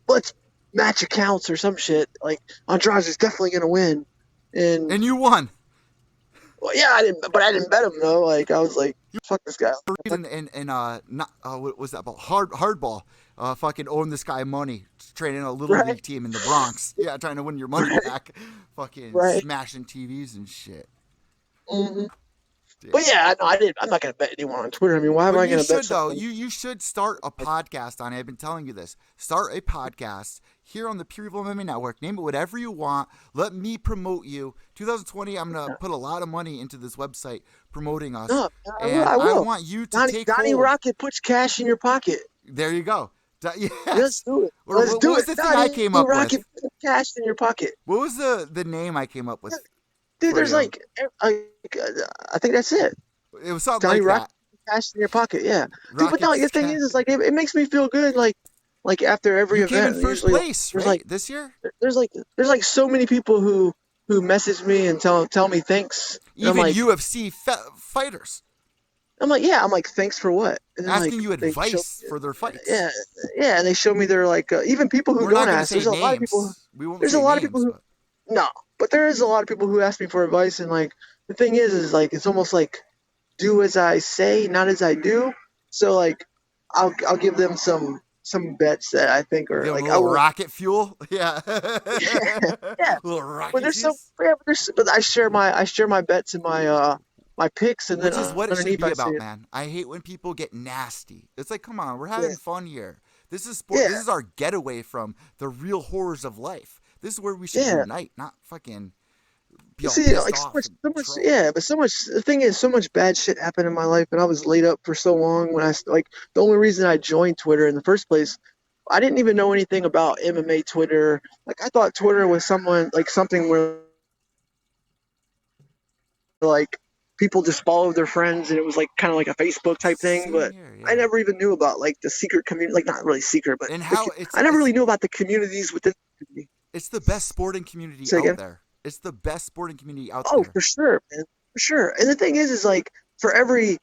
match accounts or some shit. Like Andrade is definitely gonna win, and you won. Well, yeah, I didn't bet him though. Like I was like, fuck this guy. What was that about? Hardball. Fucking own this guy money, training a little league team in the Bronx. Yeah, trying to win your money back. Fucking smashing TVs and shit. Mm-hmm. But yeah, no, I'm not gonna bet anyone on Twitter. I mean, why am I gonna bet? Though you should start a podcast on it. I've been telling you this. Start a podcast here on the Pure EVil MMA Network. Name it whatever you want. Let me promote you. 2020, I'm gonna put a lot of money into this website promoting us. No, I will. I want you to take Donny Rockett puts cash in your pocket. There you go. Yes. Let's do it. What was the thing I came up with? Rockett put cash in your pocket. What was the name I came up with? Dude, there's I think that's it. It was something Donny like Rockett, cash in your pocket, yeah. Dude, but no, the thing is like it makes me feel good. Like after every event, came in first place, right? Like, this year. There's like so many people who message me and tell me thanks. Even UFC fighters. I'm like, thanks for what? And asking you advice for their fights. Yeah, and they show me they're like even people who don't ask. There's a lot of people. There's a lot of people who no. But there is a lot of people who ask me for advice, and like the thing is like it's almost like do as I say, not as I do. So like I'll give them some some bets that I think Give are them like a I little will. rocket fuel. Yeah. Yeah, Little but rocket there's some. juice. Yeah, but I share my bets and my picks, and then Which is what it should underneath be I say about, man. I hate when people get nasty. It's like, come on, we're yeah, having fun here. This is sport. This yeah, is our getaway from the real horrors of life. This is where we should yeah. unite, not fucking be You all see, pissed like off and troll. yeah, but so much. The thing is, so much bad shit happened in my life, and I was laid up for so long. When like the only reason I joined Twitter in the first place, I didn't even know anything about MMA Twitter. Like I thought Twitter was something where like people just followed their friends, and it was like kind of like a Facebook type thing. Same But here, I yeah. never even knew about like the secret community, like not really secret, but And how I never really knew about the communities within the community. it's the best sporting community Say out again. there. It's the best sporting community out Oh, there. for sure, man, for sure. And the thing is like for every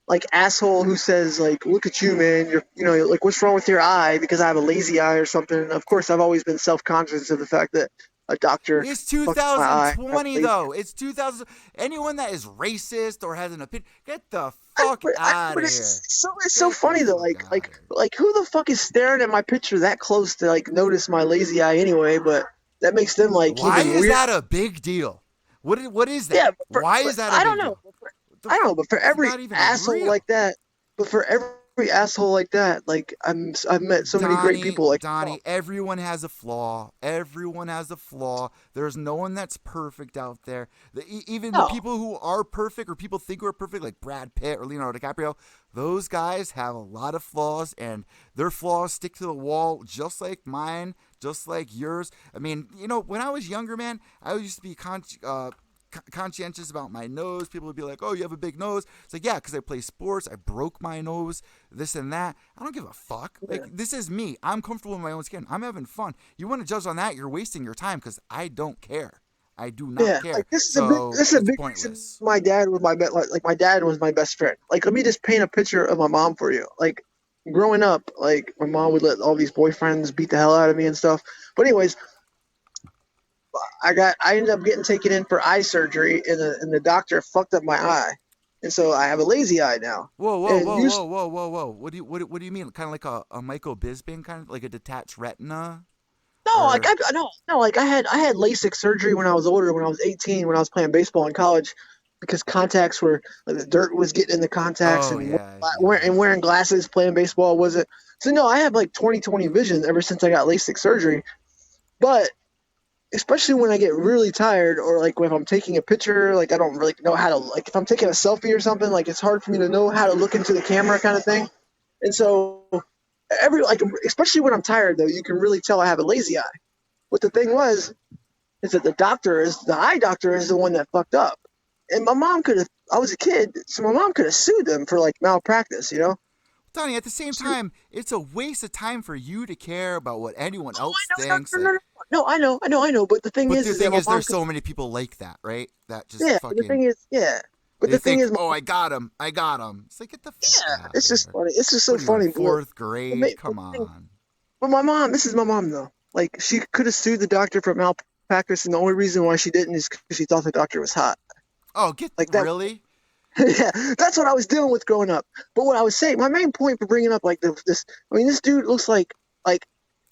like asshole who says like, "Look at you, man. Like what's wrong with your eye?" Because I have a lazy eye or something. Of course, I've always been self-conscious of the fact that a doctor It's fucked my eye. I have 2020 lazy though. It's 2000. Anyone that is racist or has an opinion, get the I know, fuck out but of here. it's so Get the funny though. fuck out of here. Like who the fuck is staring at my picture that close to like notice my lazy eye anyway? But that makes them like Why even is weird. that a big deal? What is Yeah, that? Why but is that a I don't big know. deal? The I don't know, but for it's every not even asshole real. like that, but for every asshole like that, like I've met so many great people. Like, oh, Donnie, everyone has a flaw. Everyone has a flaw. There's no one that's perfect out there. Even the no, people who are perfect or people think are perfect, like Brad Pitt or Leonardo DiCaprio, those guys have a lot of flaws, and their flaws stick to the wall just like mine, just like yours. I mean, when I was younger, man, I used to be conscientious about my nose. People would be like, "Oh, you have a big nose." It's like, yeah, because I play sports. I broke my nose, this and that. I don't give a fuck. yeah, Like, this is me. I'm comfortable in my own skin. I'm having fun. You want to judge on that? You're wasting your time because I don't care. I do not yeah. care. Like So this is a it's big reason pointless. my dad was my dad was my best friend. Like, let me just paint a picture of my mom for you. Like, growing up, like my mom would let all these boyfriends beat the hell out of me and stuff. But anyways, I ended up getting taken in for eye surgery, and the doctor fucked up my eye, and so I have a lazy eye now. Whoa, whoa, And whoa, you whoa, whoa, whoa, whoa. What do you mean? Kind of like a Michael Bisping, kind of like a detached retina, no, like or no, like I had LASIK surgery when I was older, when I was 18, when I was playing baseball in college, because contacts were like the dirt was getting in the contacts, oh and yeah, yeah. wearing glasses playing baseball wasn't. So no, I have like 20/20 vision ever since I got LASIK surgery, but especially when I get really tired or like if I'm taking a picture, like I don't really know how to like if I'm taking a selfie or something, like it's hard for me to know how to look into the camera kind of thing. And so every like especially when I'm tired though, you can really tell I have a lazy eye. But the thing was is that the eye doctor is the one that fucked up. And my mom could have I was a kid, so my mom could have sued them for like malpractice, you know? Donnie, at the same time, it's a waste of time for you to care about what anyone Oh, else I know, thinks. Like, no, I know. But the thing but the is that thing my is, mom there's could, so many people like that, right? That just yeah. But the fucking thing is, yeah. But they the thing think, is, oh, I got him, I got him. It's like, get the fuck yeah, out of it's just here. funny. It's just so What are you in funny. fourth But, grade? Come on. but my mom, this is my mom though. Like she could have sued the doctor for malpractice, and the only reason why she didn't is because she thought the doctor was hot. Oh, get Like that. really? Yeah, that's what I was dealing with growing up. But what I was saying, my main point for bringing up like this, I mean, this dude looks like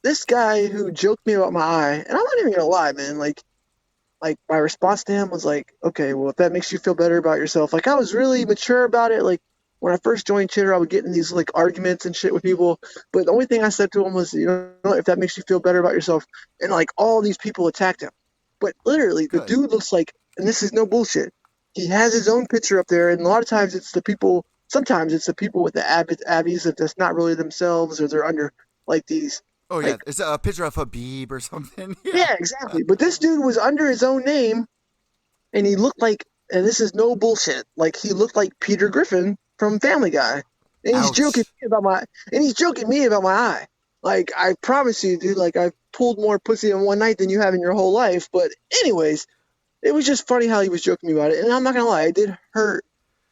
this guy who joked me about my eye, and I'm not even gonna lie, man. Like my response to him was like, okay, well, if that makes you feel better about yourself, like I was really mature about it. Like when I first joined Chitter, I would get in these like arguments and shit with people, but the only thing I said to him was, if that makes you feel better about yourself, and like all these people attacked him, but literally the Good. dude looks like, and this is no bullshit, he has his own picture up there, and a lot of times it's the people, sometimes it's the people with the abbeys that's not really themselves, or they're under like these Oh yeah, like it's a picture of Habib or something. Yeah. yeah, exactly. But this dude was under his own name, and he looked like, and this is no bullshit, like he looked like Peter Griffin from Family Guy, and Ouch. he's joking me about my eye. Like I promise you, dude, like I've pulled more pussy in one night than you have in your whole life. But anyways, it was just funny how he was joking me about it, and I'm not gonna lie, it did hurt.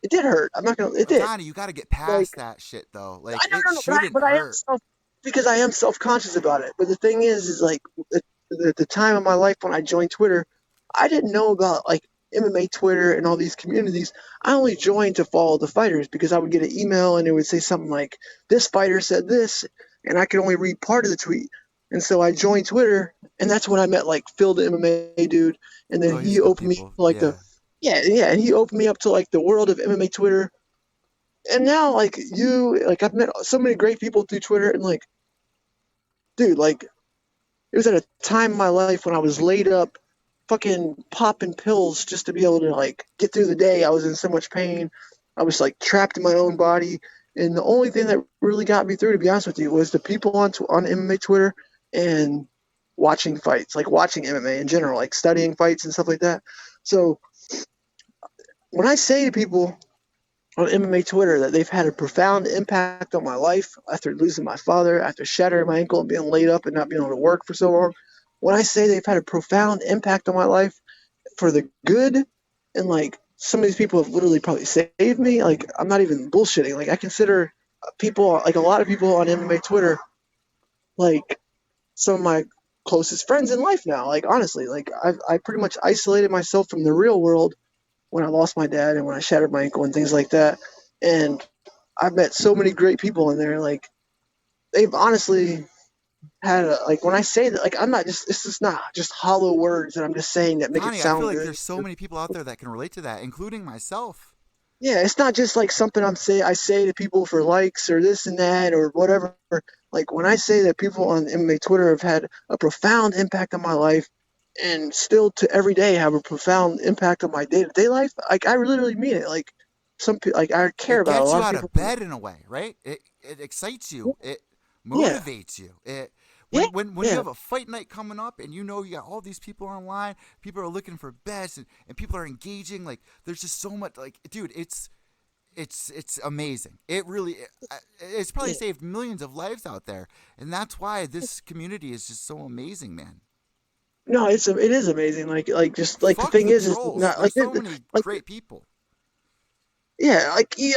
It did hurt. I'm not gonna. It did. Donnie, you got to get Like past that shit though. Like, I it don't know, shouldn't but I am hurt. because I am self conscious about it. But the thing is like the time of my life when I joined Twitter, I didn't know about like MMA Twitter and all these communities. I only joined to follow the fighters because I would get an email and it would say something like, "This fighter said this," and I could only read part of the tweet. And so I joined Twitter, and that's when I met like Phil the MMA dude, and then Oh, he's he good opened me people. to like Yeah. and he opened me up to like the world of MMA Twitter. And now like I've met so many great people through Twitter, and like, dude, like it was at a time in my life when I was laid up, fucking popping pills just to be able to like get through the day. I was in so much pain. I was like trapped in my own body, and the only thing that really got me through, to be honest with you, was the people on MMA Twitter and watching fights, like watching MMA in general, like studying fights and stuff like that. So when I say to people on MMA Twitter that they've had a profound impact on my life after losing my father, after shattering my ankle and being laid up and not being able to work for so long, when I say they've had a profound impact on my life for the good, and like some of these people have literally probably saved me, like I'm not even bullshitting. Like I consider people, like a lot of people on MMA Twitter, like some of my closest friends in life now. Like honestly, like I pretty much isolated myself from the real world when I lost my dad and when I shattered my ankle and things like that. And I've met so many great people in there. Like they've honestly had like when I say that, like I'm not just, this is not just hollow words that I'm just saying that make it Donnie, I feel sound like good. there's so many people out there that can relate to that, including myself. Yeah, it's not just like something I say to people for likes or this and that or whatever. Like when I say that people on MMA Twitter have had a profound impact on my life and still to every day have a profound impact on my day-to-day life, like I literally mean it. Like some people, like I care It about a gets lot you of out people. of bed in a way, right? It excites you. It Yeah, motivates you. It yeah, when you yeah, have a fight night coming up and you know you got all these people online, people are looking for bets and people are engaging. Like there's just so much. Like dude, it's amazing. It's probably yeah. saved millions of lives out there, and that's why this community is just so amazing, man. No, it is amazing. Like just like the Fuck thing the is trolls. not There's like so many like great people. yeah, like you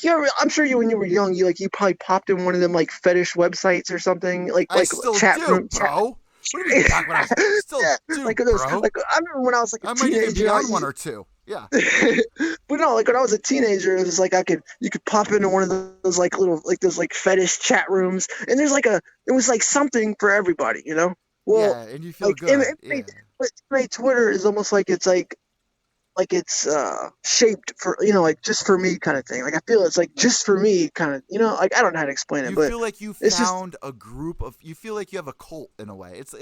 ever, I'm sure you when you were young, you probably popped in one of them like fetish websites or something, I still chat do, room chat. bro. What do you mean back when I was still Yeah, do, like those, bro? like I remember when I was like a I might even be teenager. on one or two. Yeah. But no, like when I was a teenager, it was like you could pop into one of those like little like those like fetish chat rooms, and it was like something for everybody, you know. Well, Yeah, and you feel like good. Yeah. Twitter is almost like it's shaped for like just for me kind of thing. Like I feel it's like just for me kind of like I don't know how to explain it, You but feel like you it's just found a group of you feel like you have a cult in a way. It's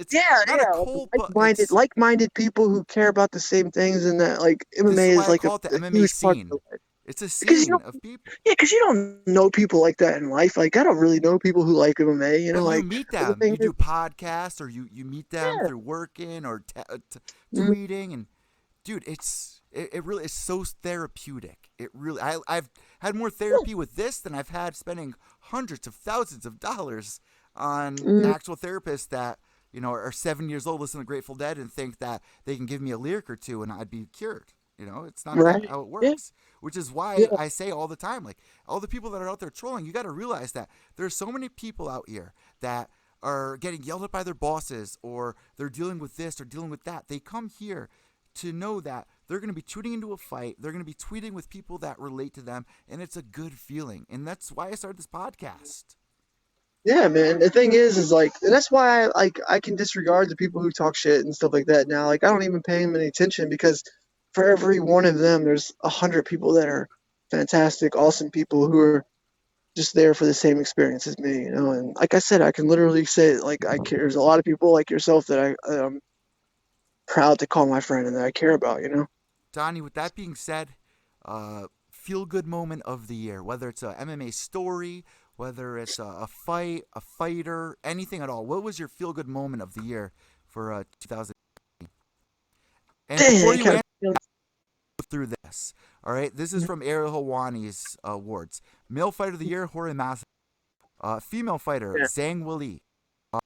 not a yeah, cult, but like-minded it's like-minded people who care about the same things, and that like this MMA is is why I like call it the a MMA huge part of scene. the life. It's a Because scene of people. yeah, because you don't know people like that in life. Like I don't really know people who like MMA. But you Like meet but the them. thing You is, do podcasts or you meet them yeah, through working or mhm, tweeting and dude, it really is so therapeutic. It really I've had more yeah, therapy with this than I've had spending hundreds of thousands of dollars on mhm, actual therapists that are 7 years old, listen to Grateful Dead, and think that they can give me a lyric or two and I'd be cured. It's not that right, how it yeah, works. Which is why yeah, I say all the time, like all the people that are out there trolling, you got to realize that there's so many people out here that are getting yelled at by their bosses or they're dealing with this or dealing with that. They come here to know that they're going to be tuning into a fight. They're going to be tweeting with people that relate to them, and it's a good feeling. And that's why I started this podcast. yeah, man. The thing is like, and that's why I can disregard the people who talk shit and stuff like that now. Like I don't even pay them any attention because for every one of them, there's 100 people that are fantastic, awesome people who are just there for the same experience as me, And like I said, I can literally say like I care. There's a lot of people like yourself that I'm proud to call my friend and that I care about. Donnie, with that being said, feel good moment of the year, whether it's a MMA story, whether it's a fight, a fighter, anything at all. What was your feel good moment of the year for 2000? And Dang, before I you kind answer of through this, all right, this is from Ariel Hawani's awards. Male Fighter of the Year, Jorge Masvidal. Female fighter, yeah, Zhang Weili.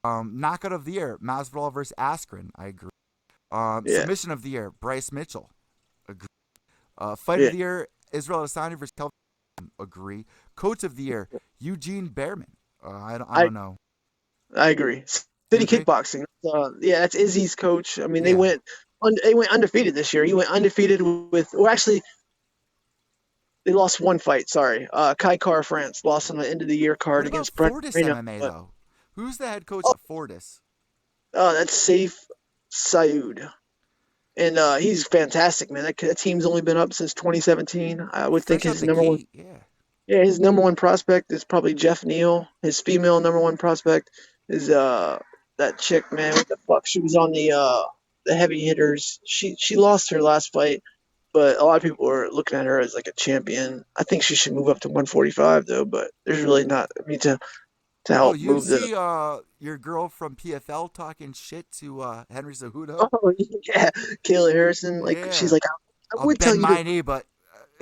Knockout of the Year, Masvidal versus Askren. I agree. yeah, Submission of the Year, Bryce Mitchell. Agree. Fight of yeah. the Year, Israel Adesanya versus Kelvin. Agree. Coach of the Year, Eugene Behrman. I I don't know. I agree. You City agree? Kickboxing. Yeah, that's Izzy's coach. I mean, Yeah. they went undefeated this year. He went undefeated with, well, actually, they lost one fight. Sorry, Kai Kara France lost on the end of the year card What about against Brent Fortis Moreno. MMA But though? Who's the head coach Oh. at Fortis? Oh, that's Saif Saud. And he's fantastic, man. That team's only been up since 2017. I would think Fresh out his the number one. gate, yeah. Yeah, his number one prospect is probably Jeff Neal. His female number one prospect is that chick, man. What the fuck? She was on the heavy hitters. She lost her last fight, but a lot of people were looking at her as like a champion. I think she should move up to 145 though, but there's really not. I mean, to Oh, help you move the. see your girl from PFL talking shit to Henry Cejudo? Oh yeah, Kayla Harrison. Like Yeah. she's like, I I'll would tell bend you my to. knee, but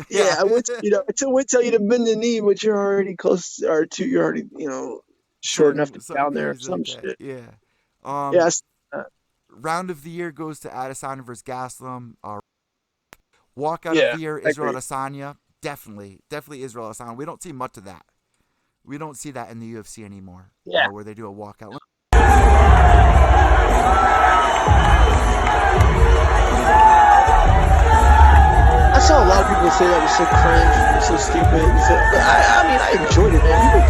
Yeah, I would. I would tell you to bend the knee, but you're already close, or you're already, short enough to be something down there. crazy Some like that. shit. Yeah. Yes. Round of the year goes to Adesanya versus Gastelum. Walkout Yeah, of the year, I Israel agree. Adesanya. Definitely Israel Adesanya. We don't see much of that. We don't see that in the UFC anymore. Yeah. Where they do a walkout. I saw a lot of people say that was so cringe and so stupid. So, but I mean, I enjoyed it, man. People